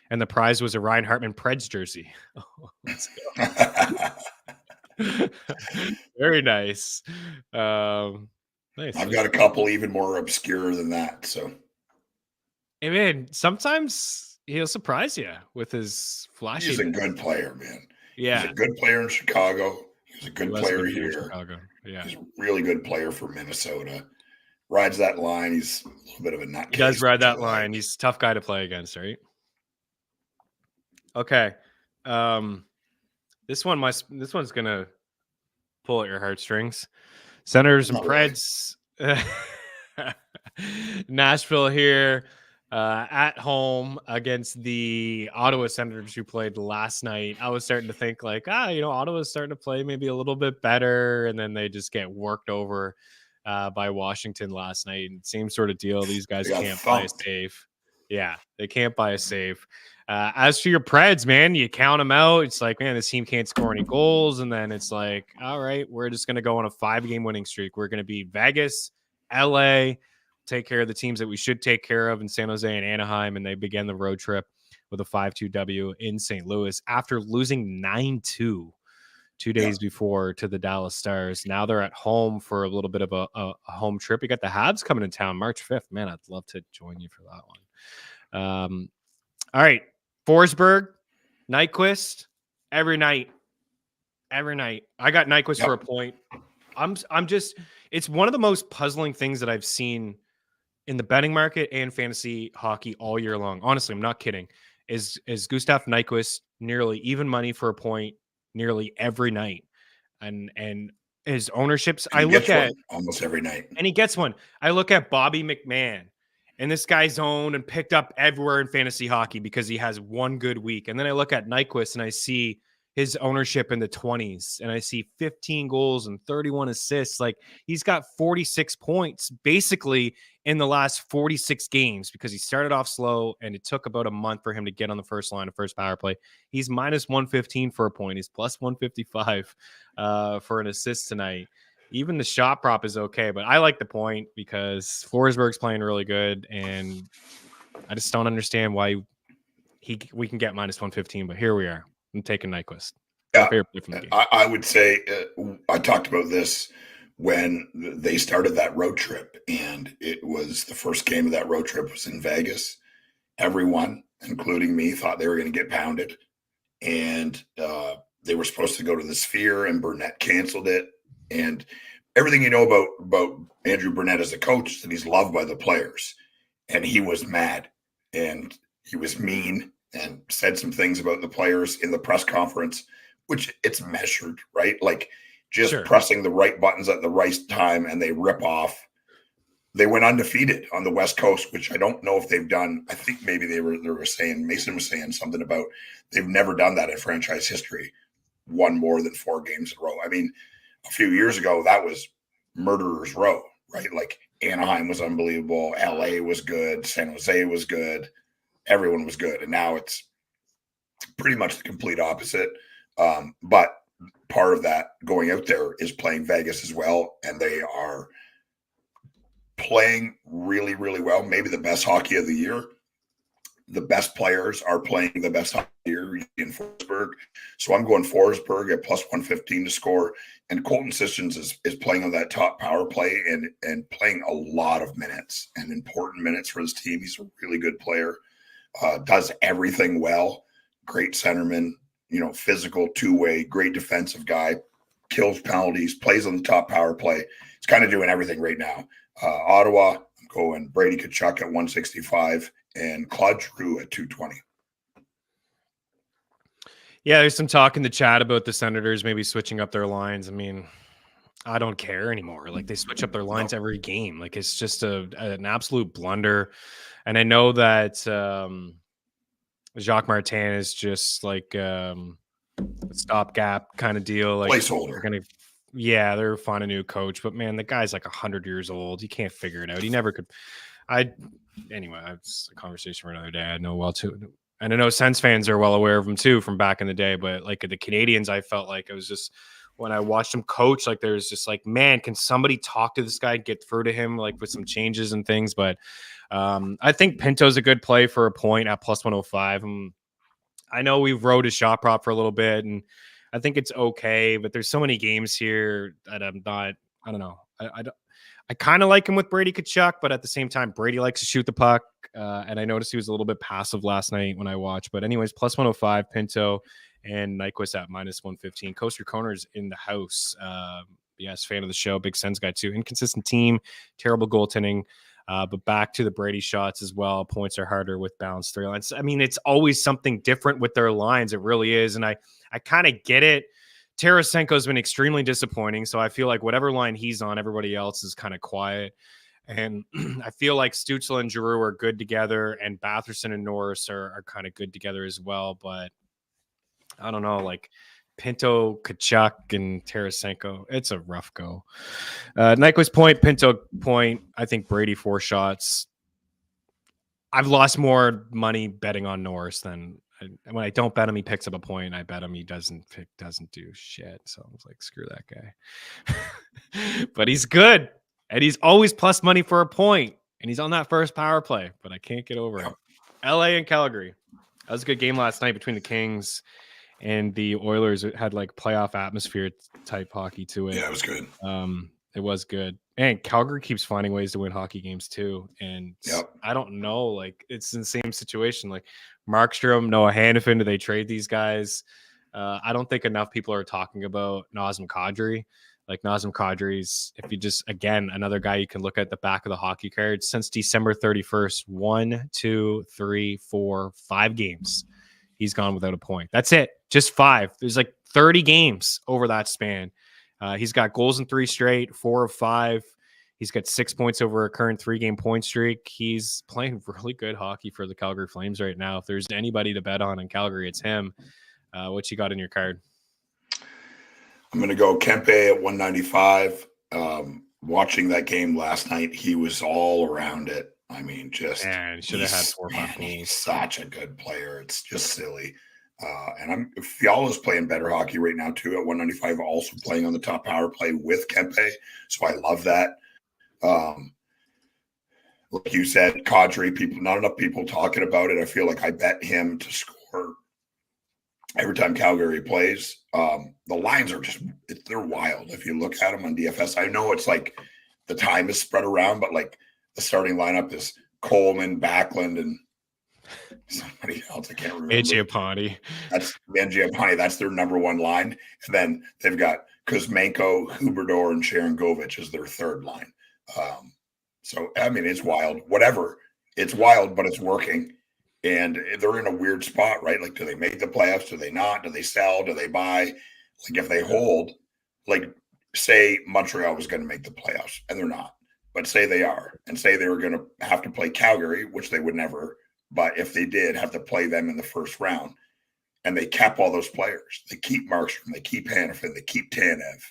And the prize was a Ryan Hartman Preds jersey. Oh, let's go. Very nice. Nice. I've got a couple even more obscure than that. So, hey, man, sometimes he'll surprise you with his flashy. He's a good player, man. Yeah. He's a good player in Chicago. He's a good player here. Chicago. Yeah. He's a really good player for Minnesota. Rides that line. He's a little bit of a nutcase. He does ride that line. He's a tough guy to play against, right? Okay. This one's gonna pull at your heartstrings. Senators and Preds. Really. Nashville here at home against the Ottawa Senators who played last night. I was starting to think like, Ottawa's starting to play maybe a little bit better, and then they just get worked over by Washington last night. Same sort of deal. These guys can't buy a save. Yeah, they can't buy a save. As for your Preds, man, you count them out. It's like, man, this team can't score any goals. And then it's like, all right, we're just going to go on a 5-game winning streak. We're going to be Vegas, LA, take care of the teams that we should take care of in San Jose and Anaheim. And they began the road trip with a 5-2 W in St. Louis after losing 9-2 2 days before to the Dallas Stars. Now they're at home for a little bit of a home trip. You got the Habs coming in town March 5th. Man, I'd love to join you for that one. All right. Forsberg, Nyquist, every night. I got Nyquist for a point. I'm just, it's one of the most puzzling things that I've seen in the betting market and fantasy hockey all year long. Honestly, I'm not kidding. Is Gustav Nyquist nearly even money for a point nearly every night, and his ownerships. I look at almost every night, and he gets one. I look at Bobby McMahon. And this guy's owned and picked up everywhere in fantasy hockey because he has one good week. And then I look at Nyquist and I see his ownership in the 20s. And I see 15 goals and 31 assists. Like, he's got 46 points basically in the last 46 games because he started off slow and it took about a month for him to get on the first line of first power play. He's minus 115 for a point. He's plus 155 for an assist tonight. Even the shot prop is okay, but I like the point because Forsberg's playing really good, and I just don't understand why we can get minus 115, but here we are. I'm taking Nyquist. Yeah, I would say I talked about this when they started that road trip, and it was the first game of that road trip was in Vegas. Everyone, including me, thought they were going to get pounded, and they were supposed to go to the Sphere, and Burnett canceled it. And everything you know about Andrew Burnett as a coach is that he's loved by the players. And he was mad and he was mean and said some things about the players in the press conference, which it's measured, right? Like just pressing the right buttons at the right time, and they rip off. They went undefeated on the West Coast, which I don't know if they've done. I think maybe they were saying, Mason was saying something about they've never done that in franchise history, won more than 4 games in a row. I mean, a few years ago, that was murderer's row, right? Like Anaheim was unbelievable. LA was good. San Jose was good. Everyone was good. And now it's pretty much the complete opposite. But part of that going out there is playing Vegas as well. And they are playing really, really well. Maybe the best hockey of the year. The best players are playing the best hockey here in Forsberg. So I'm going Forsberg at plus 115 to score. And Colton Sissons is playing on that top power play and playing a lot of minutes and important minutes for his team. He's a really good player, does everything well. Great centerman, physical, two-way, great defensive guy, kills penalties, plays on the top power play. He's kind of doing everything right now. Ottawa, I'm going Brady Tkachuk at 165 and Claude Giroux at 220. Yeah, there's some talk in the chat about the Senators maybe switching up their lines. I mean, I don't care anymore. Like, they switch up their lines every game. Like, it's just an absolute blunder. And I know that Jacques Martin is just like a stopgap kind of deal. Like, placeholder. They're finding a new coach, but man, the guy's like 100 years old. He can't figure it out. He never could. Anyway, it's a conversation for another day. I know well too. And I know Sens fans are well aware of him too from back in the day, but like the Canadians, I felt like it was just when I watched him coach, like there's just like, man, can somebody talk to this guy, get through to him, like with some changes and things. But I think Pinto's a good play for a point at plus 105. I know we rode a shot prop for a little bit and I think it's okay, but there's so many games here that I don't know. I kind of like him with Brady Tkachuk, but at the same time, Brady likes to shoot the puck. And I noticed he was a little bit passive last night when I watched. But anyways, plus 105, Pinto and Nyquist at minus 115. Coaster Corners in the house. Yes, fan of the show. Big Sens guy too. Inconsistent team, terrible goaltending. But back to the Brady shots as well. Points are harder with balanced three lines. I mean, it's always something different with their lines. It really is. And I kind of get it. Tarasenko's been extremely disappointing. So I feel like whatever line he's on, everybody else is kind of quiet. And I feel like Stützle and Giroux are good together, and Batherson and Norris are kind of good together as well. But I don't know, like Pinto, Tkachuk, and Tarasenko, it's a rough go. Nyquist point, Pinto point. I think Brady 4 shots. I've lost more money betting on Norris than when I don't bet him, he picks up a point. I bet him he doesn't do shit. So I was like, screw that guy. But he's good. And he's always plus money for a point. And he's on that first power play. But I can't get over it. LA and Calgary. That was a good game last night between the Kings and the Oilers. It had like playoff atmosphere type hockey to it. Yeah, it was good. It was good. And Calgary keeps finding ways to win hockey games too. And I don't know, like it's in the same situation. Like Markstrom, Noah Hannafin, do they trade these guys? I don't think enough people are talking about Nazem Kadri. Like Nazem Kadri's, if you just, again, another guy you can look at the back of the hockey card since December 31st, 1, 2, 3, 4, 5 games. He's gone without a point. That's it. Just 5. There's like 30 games over that span. He's got goals in 3 straight, 4 of 5. He's got 6 points over a current 3-game point streak. He's playing really good hockey for the Calgary Flames right now. If there's anybody to bet on in Calgary, it's him. What you got in your card? I'm going to go Kempe at 195. Watching that game last night, he was all around it. I mean, just should have had 4 or 5 goals. He's such a good player. It's just silly. And Fiala's playing better hockey right now too at 195, also playing on the top power play with Kempe. So I love that. Like you said, Kadri, not enough people talking about it. I feel like I bet him to score every time Calgary plays. The lines are they're wild. If you look at them on DFS, I know it's like the time is spread around, but like the starting lineup is Coleman, Backlund, and somebody else I can't remember. Mangiapane. That's Mangiapane. That's their number 1 line. And then they've got Kuzmenko, Huberdor, and Sharon Govich as their third line. So, I mean, it's wild. Whatever. It's wild, but it's working. And they're in a weird spot, right? Like, do they make the playoffs? Do they not? Do they sell? Do they buy? Like, if they hold, like, say Montreal was going to make the playoffs, and they're not. But say they are, and say they were going to have to play Calgary, which they would never. But if they did have to play them in the first round, and they kept all those players, they keep Markstrom, they keep Hannafin, they keep Tanev,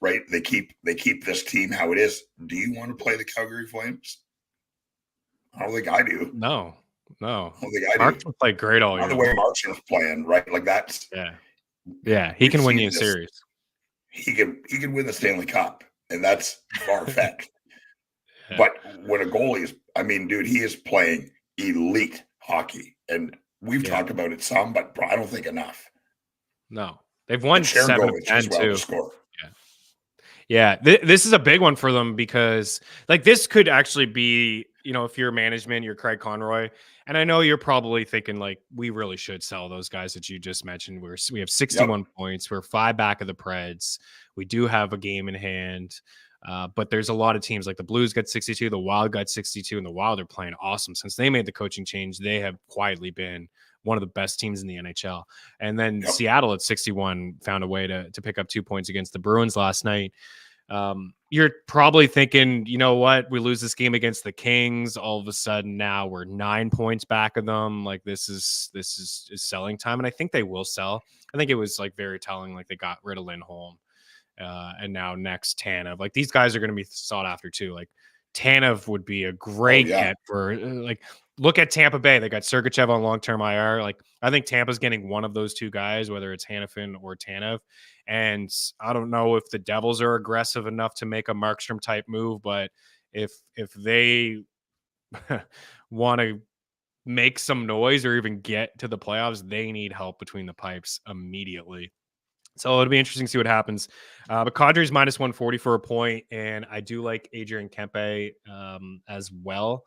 right? They keep this team how it is. Do you want to play the Calgary Flames? I don't think I do. No. I don't think I do. Markstrom played great all Not year the way long. Markstrom's playing, right? Like that's he can win you a this. series. He can win the Stanley Cup, and that's far fetched. But when a goalie is, I mean, dude, he is playing elite hockey, and we've talked about it some, but I don't think enough. No, they've won 7 of 10 as well too. to score. Yeah. This is a big one for them because, like, this could actually be, if you're management, you're Craig Conroy, and I know you're probably thinking, like, we really should sell those guys that you just mentioned. We have 61 points. We're 5 back of the Preds. We do have a game in hand. But there's a lot of teams like the Blues got 62, the Wild got 62, and the Wild are playing awesome. Since they made the coaching change, they have quietly been one of the best teams in the NHL. And then Seattle at 61 found a way to pick up 2 points against the Bruins last night. You're probably thinking, you know what? We lose this game against the Kings. All of a sudden now we're 9 points back of them. Like this is selling time. And I think they will sell. I think it was like very telling, like they got rid of Lindholm. And now next Tanev, like these guys are going to be sought after too. Like Tanev would be a great get for like, look at Tampa Bay. They got Sergachev on long-term IR. Like I think Tampa's getting one of those two guys, whether it's Hanifin or Tanev. And I don't know if the Devils are aggressive enough to make a Markstrom type move, but if they want to make some noise or even get to the playoffs, they need help between the pipes immediately. So it'll be interesting to see what happens. But Kadri's minus 140 for a point, and I do like Adrian Kempe as well.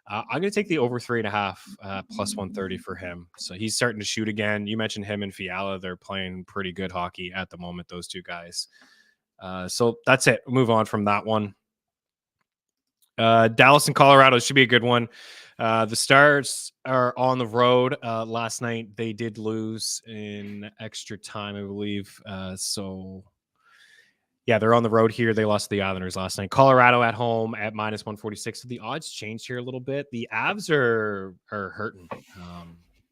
I'm going to take the over 3.5 plus 130 for him. So he's starting to shoot again. You mentioned him and Fiala. They're playing pretty good hockey at the moment, those two guys. So that's it. We'll move on from that one. Dallas and Colorado should be a good one. The Stars are on the road. Last night they did lose in extra time, I believe. So yeah, they're on the road here. They lost to the Islanders last night. Colorado at home at minus 146. So the odds changed here a little bit. The Avs are hurting.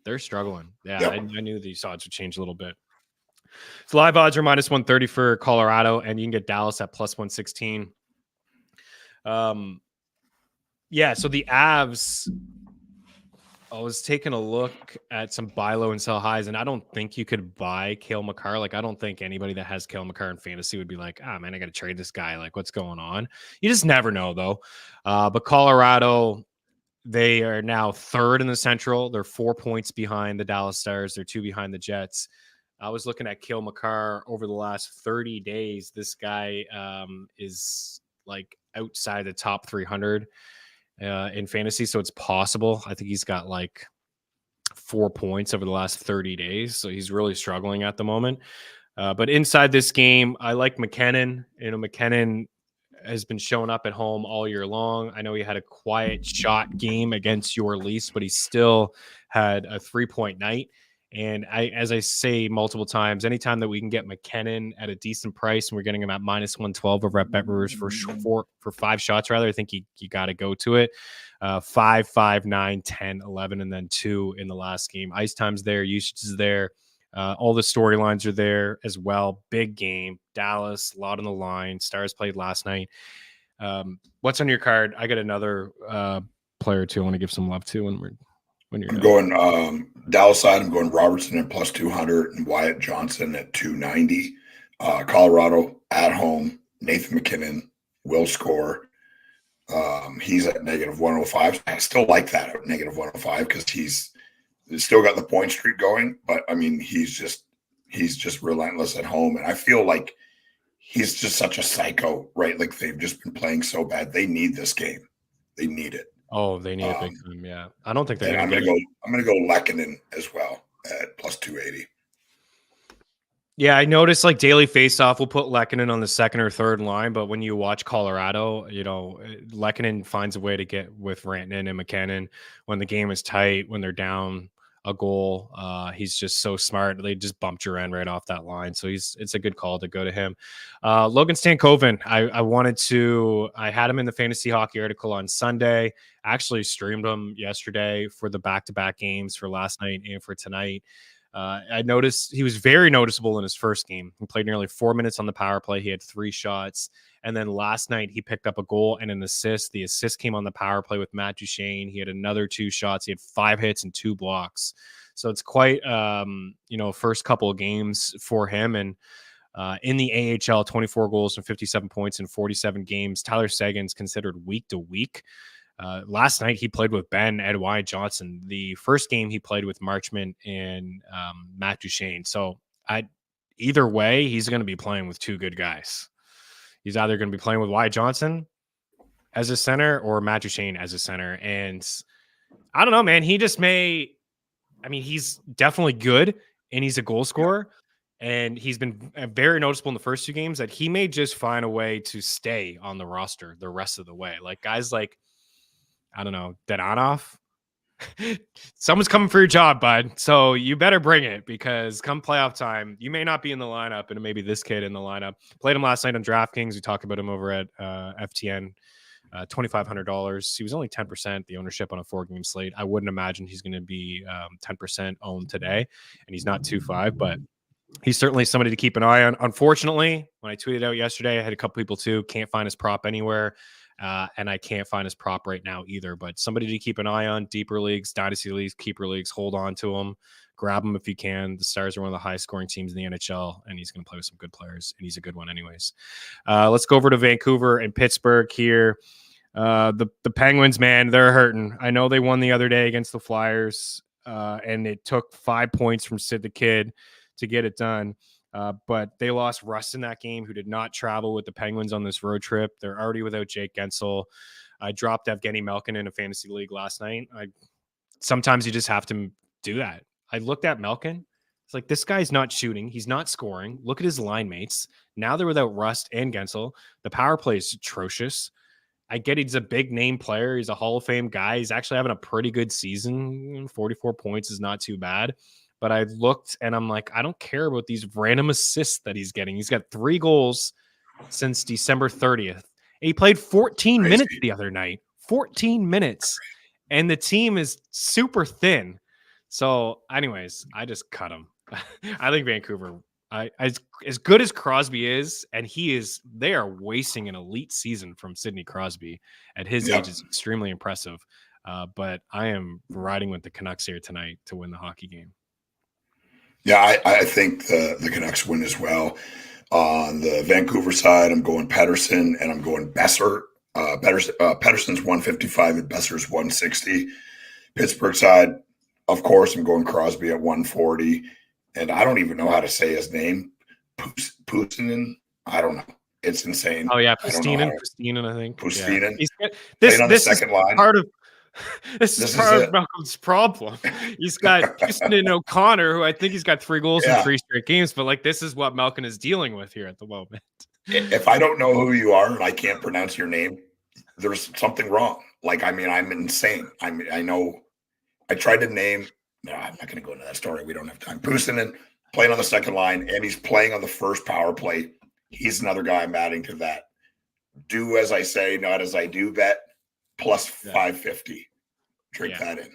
They're struggling. Yeah, I knew these odds would change a little bit. So live odds are minus 130 for Colorado, and you can get Dallas at plus 116. Yeah, so the Avs, I was taking a look at some buy low and sell highs, and I don't think you could buy Cale Makar. Like, I don't think anybody that has Cale Makar in fantasy would be like, man, I got to trade this guy. Like, what's going on? You just never know, though. But Colorado, they are now third in the Central. They're 4 points behind the Dallas Stars. They're 2 behind the Jets. I was looking at Cale Makar over the last 30 days. This guy is like outside the top 300 in fantasy. So it's possible. I think he's got like 4 points over the last 30 days. So he's really struggling at the moment. But inside this game, I like McKinnon. McKinnon has been showing up at home all year long. I know he had a quiet shot game against your Leafs, but he still had a 3-point night. And as I say multiple times, anytime that we can get McKinnon at a decent price and we're getting him at minus 112 over at Bet Rivers for 5 shots, rather, I think you got to go to it. 5, 5, 9, 10, 11, and then 2 in the last game. Ice time's there. Usage is there. All the storylines are there as well. Big game. Dallas, a lot on the line. Stars played last night. What's on your card? I got another player, too, I want to give some love to when you're going Dallas side. I'm going Robertson at plus 200 and Wyatt Johnson at 290. Colorado at home. Nathan McKinnon will score. He's at negative 105. I still like that at negative 105 because he's still got the point streak going. But I mean, he's just relentless at home, and I feel like he's just such a psycho, right? Like they've just been playing so bad. They need this game. They need it. Oh, they need a big time. Yeah, I don't think they're going to go. I'm going to go Lehkonen as well at plus 280. Yeah, I noticed like daily faceoff will put Lehkonen on the second or third line, but when you watch Colorado, Lehkonen finds a way to get with Rantanen and McKinnon when the game is tight, when they're down a goal. He's just so smart. They just bumped Duran right off that line, so it's a good call to go to him. Logan Stankoven, I had him in the fantasy hockey article on Sunday. Actually streamed him yesterday for the back-to-back games for last night and for tonight. I noticed he was very noticeable in his first game. He played nearly 4 minutes on the power play. He had 3 shots. And then last night he picked up a goal and an assist. The assist came on the power play with Matt Duchene. He had another 2 shots. He had 5 hits and 2 blocks. So it's quite, first couple of games for him. And in the AHL, 24 goals and 57 points in 47 games. Tyler Seguin's considered week to week. Last night he played with Ben Edwai Johnson. The first game he played with Marchment and Matt Duchene. So either way, he's going to be playing with 2 good guys. He's either going to be playing with Wyatt Johnson as a center or Matt Duchene as a center. And I don't know, man. He's definitely good and he's a goal scorer. And he's been very noticeable in the first 2 games that he may just find a way to stay on the roster the rest of the way. Like guys like, I don't know, Dananov. Someone's coming for your job, bud. So you better bring it because come playoff time, you may not be in the lineup, and it may be this kid in the lineup. Played him last night on DraftKings. We talked about him over at FTN. $2,500. He was only 10% the ownership on a 4-game slate. I wouldn't imagine he's going to be 10% owned today, and he's not 2.5, but he's certainly somebody to keep an eye on. Unfortunately, when I tweeted out yesterday, I had a couple people too. Can't find his prop anywhere. And I can't find his prop right now either, but somebody to keep an eye on. Deeper leagues, dynasty leagues, keeper leagues, hold on to him, grab him if you can. The Stars are one of the highest scoring teams in the NHL, and he's going to play with some good players, and he's a good one anyways. Let's go over to Vancouver and Pittsburgh here. The Penguins, man, they're hurting. I know they won the other day against the Flyers, and it took 5 points from Sid the Kid to get it done. But they lost Russ in that game, who did not travel with the Penguins on this road trip. They're already without Jake Gensel. I dropped Evgeny Malkin in a fantasy league last night. Sometimes you just have to do that. I looked at Malkin. It's like, this guy's not shooting. He's not scoring. Look at his line mates. Now they're without Rust and Gensel. The power play is atrocious. I get he's a big name player. He's a Hall of Fame guy. He's actually having a pretty good season. 44 points is not too bad. But I looked and I'm like, I don't care about these random assists that he's getting. He's got 3 goals since December 30th. And he played 14 minutes the other night. 14 minutes. And the team is super thin. So anyways, I just cut him. I think Vancouver, as good as Crosby is, and they are wasting an elite season from Sidney Crosby at his age is extremely impressive. But I am riding with the Canucks here tonight to win the hockey game. Yeah, I think the Canucks win as well. On the Vancouver side, I'm going Pettersson and I'm going Besser. Pettersson's 155 and Besser's 160. Pittsburgh side, of course, I'm going Crosby at 140. And I don't even know how to say his name. Pustinen? I don't know. It's insane. Oh, yeah, Pustinen, I think. Pustinen. Yeah. This on the second line. This is part of Malcolm's problem. He's got Houston and O'Connor, who I think he's got 3 goals in 3 straight games, but like this is what Malcolm is dealing with here at the moment. If I don't know who you are and I can't pronounce your name, there's something wrong. Like, I mean, I'm insane. I know I tried to name. No, I'm not going to go into that story. We don't have time. Pustinen playing on the second line, and he's playing on the first power play. He's another guy I'm adding to that. Do as I say, not as I do bet. Plus 550. Drink that in.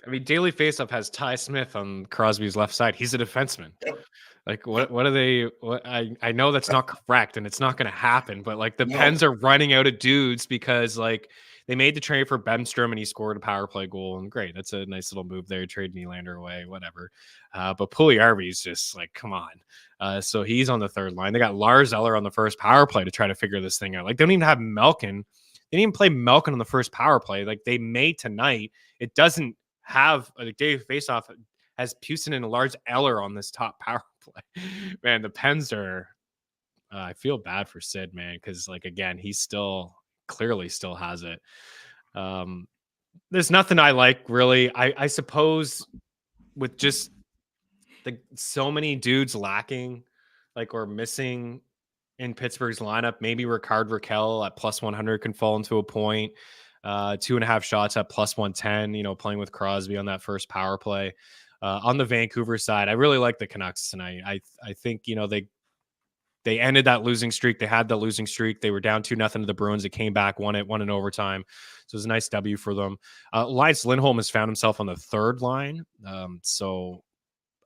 I mean, Daily Faceoff has Ty Smith on Crosby's left side. He's a defenseman. Yep. Like, what are they? I know that's not correct, and it's not going to happen. But like, the Pens are running out of dudes because like they made the trade for Bemstrom, and he scored a power play goal. And great, that's a nice little move there. Trade Nylander away, whatever. But Puljujarvi's just like, come on. So he's on the third line. They got Lars Eller on the first power play to try to figure this thing out. Like, they don't even have Malkin. They didn't even play Malkin on the first power play. Like they may tonight. It doesn't have a Daily Faceoff has Pustinen and Lars Eller on this top power play. Man, the Pens are. I feel bad for Sid, man, because like again, he clearly still has it. There's nothing I like really. I suppose with just so many dudes lacking, like or missing. In Pittsburgh's lineup, maybe Ricard Raquel at plus 100 can fall into a point. 2.5 shots at plus 110, playing with Crosby on that first power play. On the Vancouver side, I really like the Canucks tonight. I think, they ended that losing streak. They had the losing streak. They were down 2-0 to the Bruins. It came back, won in overtime. So it was a nice W for them. Linus Lindholm has found himself on the third line. So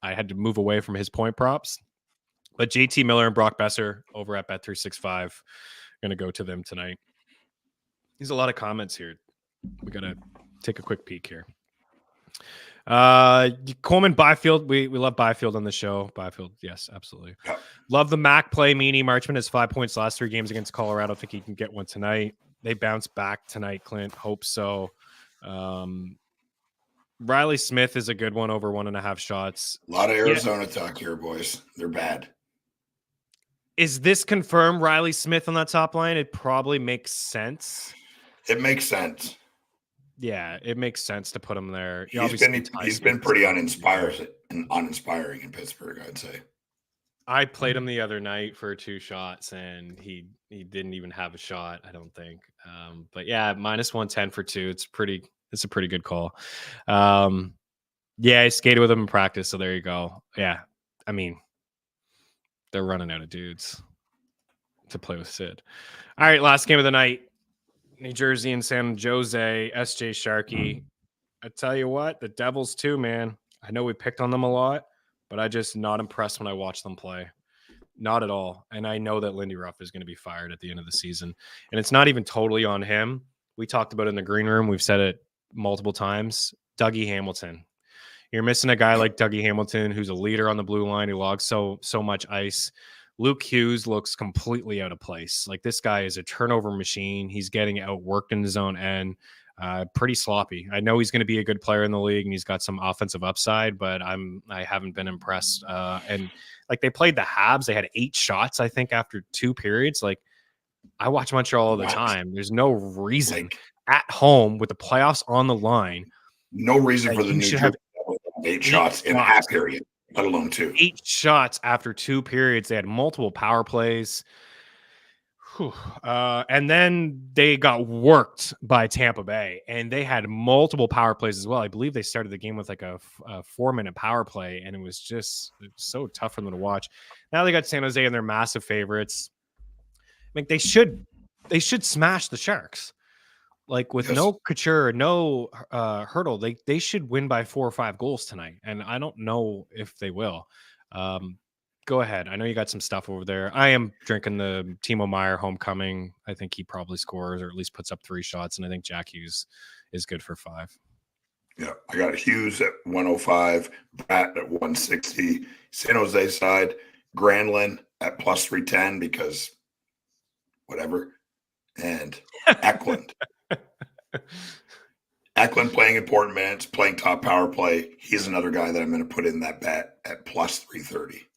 I had to move away from his point props. But JT Miller and Brock Besser over at Bet365, going to go to them tonight. There's a lot of comments here. We got to take a quick peek here. Coleman Byfield. We love Byfield on the show. Byfield, yes, absolutely. Yeah. Love the Mac play. Meaney Marchman has 5 points last 3 games against Colorado. I think he can get one tonight. They bounce back tonight, Clint. Hope so. Riley Smith is a good one over 1.5 shots. A lot of Arizona talk here, boys. They're bad. Is this confirmed Riley Smith on that top line? It probably makes sense. It makes sense. Yeah, it makes sense to put him there. He's been pretty uninspiring in Pittsburgh, I'd say. I played him the other night for 2 shots, and he didn't even have a shot, I don't think. But yeah, -110 for 2. It's a pretty good call. Yeah, I skated with him in practice, so there you go. Yeah, I mean, they're running out of dudes to play with Sid. All right, last game of the night. New Jersey and San Jose, SJ Sharkey. I tell you what, the Devils too, man. I know we picked on them a lot, but I just not impressed when I watch them play. Not at all. And I know that Lindy Ruff is going to be fired at the end of the season. And it's not even totally on him. We talked about it in the green room. We've said it multiple times. Dougie Hamilton. You're missing a guy like Dougie Hamilton, who's a leader on the blue line, who logs so much ice. Luke Hughes looks completely out of place. Like, this guy is a turnover machine. He's getting outworked in his own end. Pretty sloppy. I know he's going to be a good player in the league and he's got some offensive upside, but I haven't been impressed. And like, they played the Habs. They had 8 shots, I think, after 2 periods. Like, I watch Montreal all the time. There's no reason at home with the playoffs on the line. No reason for the New Jersey have 8 shots in a half period, let alone 2. 8 shots after 2 periods. They had multiple power plays. And then they got worked by Tampa Bay, and they had multiple power plays as well. I believe they started the game with like a 4-minute power play, and it was so tough for them to watch. Now they got San Jose and they're massive favorites. I mean, they should smash the Sharks. Like, with no Couture, no Hurdle, they should win by 4 or 5 goals tonight. And I don't know if they will. Go ahead. I know you got some stuff over there. I am drinking the Timo Meier homecoming. I think he probably scores or at least puts up 3 shots. And I think Jack Hughes is good for 5. Yeah, I got Hughes at 105, Bratt at 160, San Jose side, Granlund at plus 310 because whatever, and Eklund. Eklund playing important minutes, playing top power play. He's another guy that I'm going to put in that bet at plus 330.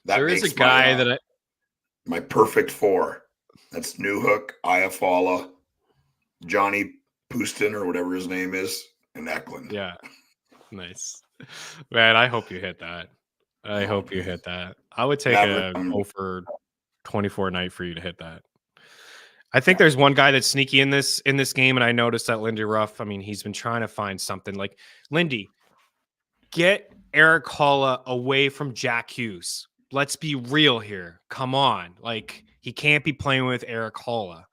There is a guy my perfect 4. That's Newhook, Iafallo, Johnny Pustin or whatever his name is, and Eklund. Yeah, nice, man. I hope you hit that. I hope you hit that. I would take a over 24 night for you to hit that. I think there's one guy that's sneaky in this game, and I noticed that Lindy Ruff. I mean, he's been trying to find something. Like, Lindy, get Eric Holla away from Jack Hughes. Let's be real here. Come on. Like, he can't be playing with Eric Holla.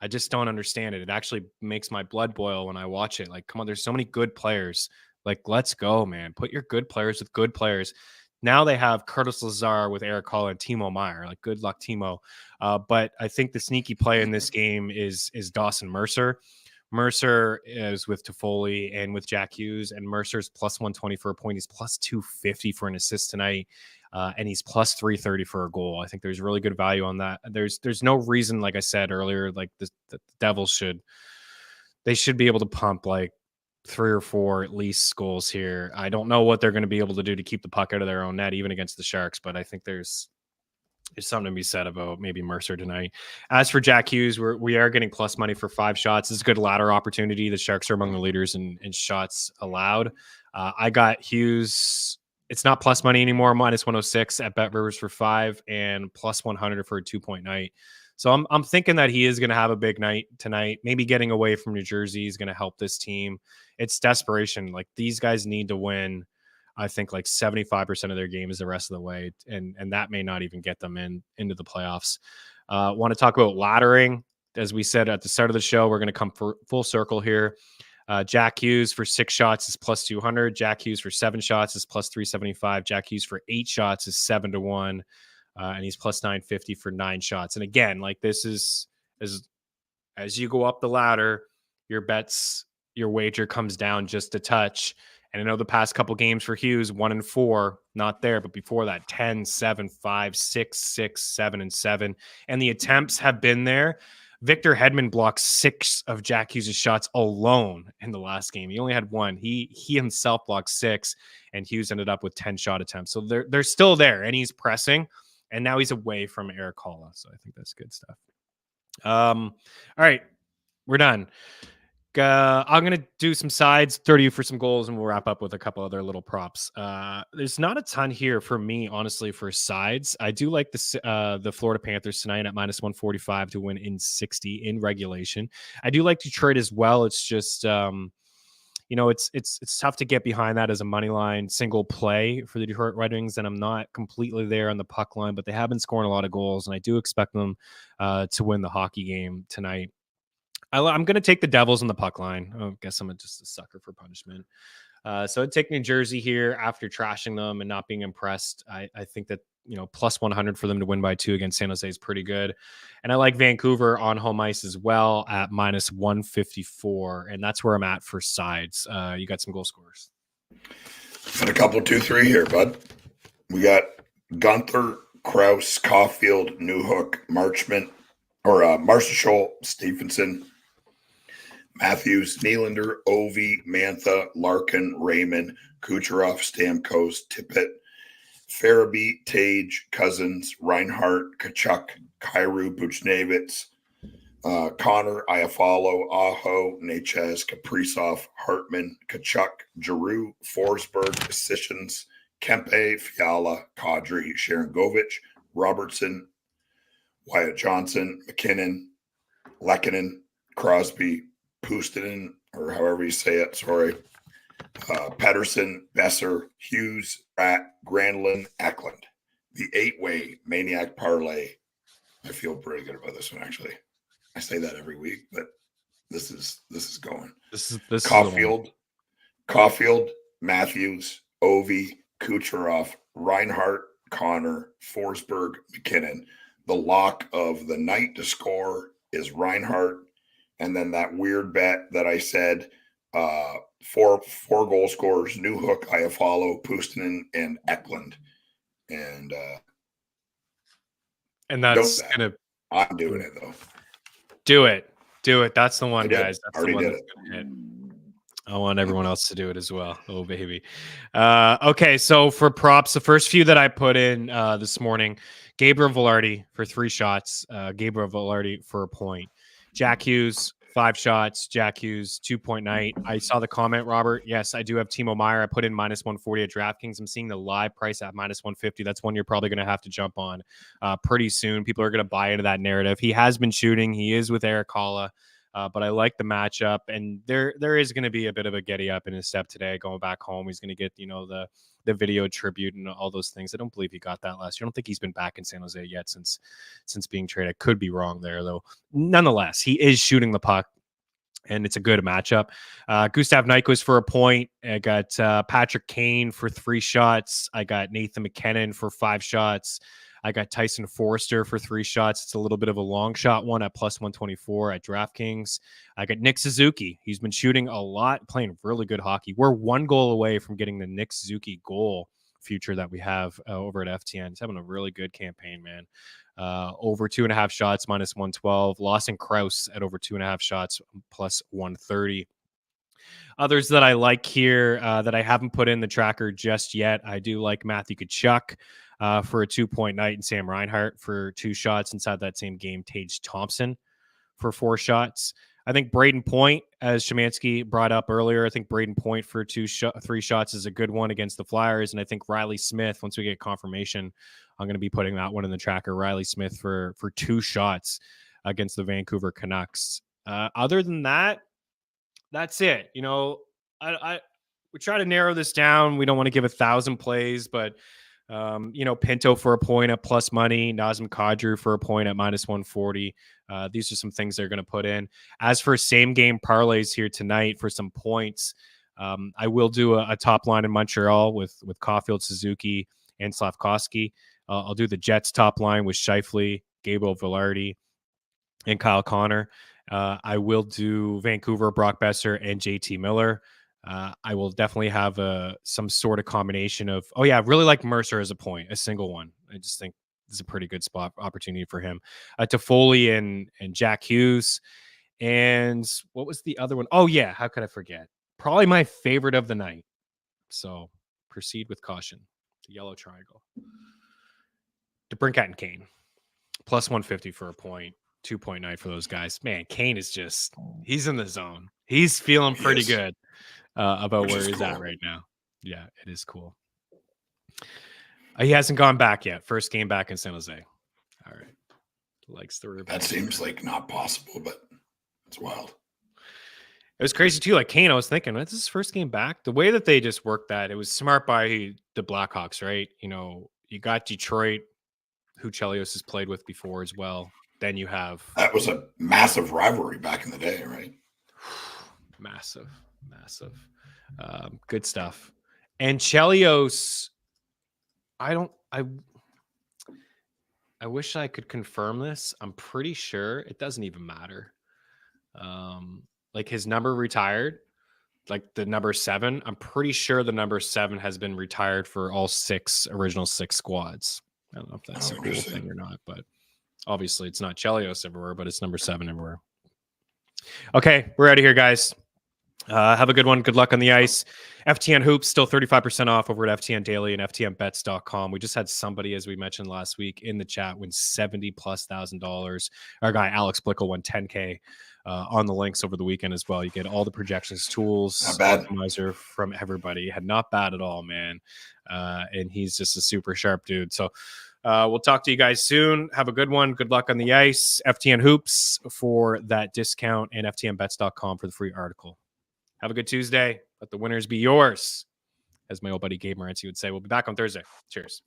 I just don't understand it. It actually makes my blood boil when I watch it. Like, come on, there's so many good players. Like, let's go, man. Put your good players with good players. Now they have Curtis Lazar with Eric Holla and Timo Meier. Like, good luck, Timo. But I think the sneaky play in this game is Dawson Mercer. Mercer is with Toffoli and with Jack Hughes, and Mercer's plus 120 for a point. He's plus 250 for an assist tonight. And he's plus 330 for a goal. I think there's really good value on that. There's no reason, like I said earlier, like the Devils should be able to pump like 3 or 4 at least goals here. I don't know what they're going to be able to do to keep the puck out of their own net, even against the Sharks, but I think there's something to be said about maybe Mercer tonight. As for Jack Hughes, we are getting plus money for 5 shots. It's a good ladder opportunity. The Sharks are among the leaders in shots allowed. I got Hughes. It's not plus money anymore. Minus 106 at Bet Rivers for 5 and plus 100 for a 2-point night. So I'm thinking that he is going to have a big night tonight. Maybe getting away from New Jersey is going to help this team. It's desperation. Like, these guys need to win. I think like 75% of their games the rest of the way, and that may not even get them into the playoffs. Want to talk about laddering? As we said at the start of the show, we're going to come full circle here. Jack Hughes for 6 shots is plus 200. Jack Hughes for 7 shots is plus 375. Jack Hughes for 8 shots is 7-1. And he's plus 950 for 9 shots. And again, like this is as you go up the ladder, your wager comes down just a touch. And I know the past couple games for Hughes, 1-4, not there, but before that, 10, 7, 5, 6, 6, 7, and 7. And the attempts have been there. Victor Hedman blocked 6 of Jack Hughes' shots alone in the last game. He only had 1. He himself blocked 6, and Hughes ended up with 10 shot attempts. So they're still there, and he's pressing. And now he's away from Eric Holla. So I think that's good stuff. All right, we're done. I'm going to do some sides, 30 for some goals, and we'll wrap up with a couple other little props. There's not a ton here for me, honestly, for sides. I do like the Florida Panthers tonight at minus 145 to win in 60 in regulation. I do like Detroit as well. It's just, it's tough to get behind that as a money line single play for the Detroit Red Wings, and I'm not completely there on the puck line, but they have been scoring a lot of goals, and I do expect them to win the hockey game tonight. I'm going to take the Devils in the puck line. I guess I'm just a sucker for punishment. So I'd take New Jersey here after trashing them and not being impressed. I think that, plus 100 for them to win by 2 against San Jose is pretty good. And I like Vancouver on home ice as well at minus 154. And that's where I'm at for sides. You got some goal scorers. Got a couple 2-3 here, bud. We got Gunther, Krause, Caulfield, Newhook, Marshall, Stephenson, Matthews, Nylander, Ovi, Mantha, Larkin, Raymond, Kucherov, Stamkos, Tippett, Farabee, Tage, Cousins, Reinhart, Kachuk, Kyrou, Buchnevich, Connor, Iafallo, Aho, Nechez, Kaprizov, Hartman, Kachuk, Giroux, Forsberg, Sissons, Kempe, Fiala, Kadri, Sharangovich, Robertson, Wyatt Johnson, McKinnon, Lehkonen, Crosby, Puustinen, or however you say it, sorry, Pedersen, Besser, Hughes, Pratt, Granlund, Eklund. The 8-way Maniac Parlay. I feel pretty good about this one, actually. I say that every week, but this is going. This Caulfield, Matthews, Ovi, Kucherov, Reinhart, Connor, Forsberg, McKinnon. The lock of the night to score is Reinhart. And then that weird bet that I said, 4 goal scorers, Newhook, Iafallo, Puustinen, and Eklund. And that's going to... I'm doing it, though. Do it. That's the one, guys. That's the one that's going to hit. I want everyone else to do it as well. Oh, baby. Okay, so for props, the first few that I put in this morning, Gabriel Velarde for 3 shots, Gabriel Velarde for a point. Jack Hughes, 5 shots. Jack Hughes, 2-point night. I saw the comment, Robert. Yes, I do have Timo Meier. I put in minus 140 at DraftKings. I'm seeing the live price at minus 150. That's one you're probably going to have to jump on pretty soon. People are going to buy into that narrative. He has been shooting. He is with Eric Holla. But I like the matchup, and there is going to be a bit of a getty up in his step today. Going back home, he's going to get the video tribute and all those things. I don't believe he got that last year. I don't think he's been back in San Jose yet since being traded. I could be wrong there though. Nonetheless, he is shooting the puck, and it's a good matchup. Gustav Nyquist for a point. I got Patrick Kane for 3 shots. I got Nathan McKinnon for 5 shots. I got Tyson Forster for 3 shots. It's a little bit of a long shot one at plus 124 at DraftKings. I got Nick Suzuki. He's been shooting a lot, playing really good hockey. We're 1 goal away from getting the Nick Suzuki goal future that we have over at FTN. He's having a really good campaign, man. Over 2.5 shots, minus 112. Lawson Krause at over 2.5 shots, plus 130. Others that I like here that I haven't put in the tracker just yet. I do like Matthew Tkachuk for a 2-point night, and Sam Reinhart for 2 shots inside that same game. Tage Thompson for 4 shots. I think Braden Point, as Szymanski brought up earlier, I think Braden Point for 3 shots is a good one against the Flyers. And I think Riley Smith, once we get confirmation, I'm going to be putting that one in the tracker. Riley Smith for 2 shots against the Vancouver Canucks. Other than that, that's it. We try to narrow this down. We don't want to give 1,000 plays, but Pinto for a point at plus money, Nazem Kadri for a point at minus 140. These are some things they're going to put in. As for same game parlays here tonight for some points, I will do a top line in Montreal with Caulfield, Suzuki, and Slavkovsky. I'll do the Jets top line with Scheifele, Gabriel Velarde, and Kyle Connor. I will do Vancouver, Brock Besser, and JT Miller. I will definitely have some sort of combination of, I really like Mercer as a point, a single one. I just think this is a pretty good spot opportunity for him. Toffoli and Jack Hughes. And what was the other one? Oh, yeah. How could I forget? Probably my favorite of the night. So proceed with caution. The yellow triangle. DeBrincat and Kane. Plus 150 for a point. 2.9 for those guys. Man, Kane is he's in the zone. He's feeling pretty good about where he's at right now. Yeah, it is cool. He hasn't gone back yet. First game back in San Jose. All right. Likes the rebound. That seems like not possible, but it's wild. It was crazy too. Like Kane, I was thinking, that's his first game back. The way that they just worked that, it was smart by the Blackhawks, right? You got Detroit, who Chelios has played with before as well. Then you have... That was a massive rivalry back in the day, right? Massive. Good stuff. And Chelios, I wish I could confirm this. I'm pretty sure it doesn't even matter. Like his number retired, like the number 7. I'm pretty sure the number 7 has been retired for all original six squads. I don't know if that's a cool thing or not, but obviously it's not Chelios everywhere, but it's number 7 everywhere. Okay, we're out of here, guys. Have a good one. Good luck on the ice. FTN Hoops still 35% off over at FTN Daily and FTNBets.com. We just had somebody, as we mentioned last week, in the chat win $70,000+. Our guy Alex Blickel won $10K on the links over the weekend as well. You get all the projections tools, optimizer from everybody. Not bad at all, man. And he's just a super sharp dude. So we'll talk to you guys soon. Have a good one. Good luck on the ice. FTN Hoops for that discount and FTNBets.com for the free article. Have a good Tuesday. Let the winners be yours, as my old buddy Gabe Morency would say. We'll be back on Thursday. Cheers.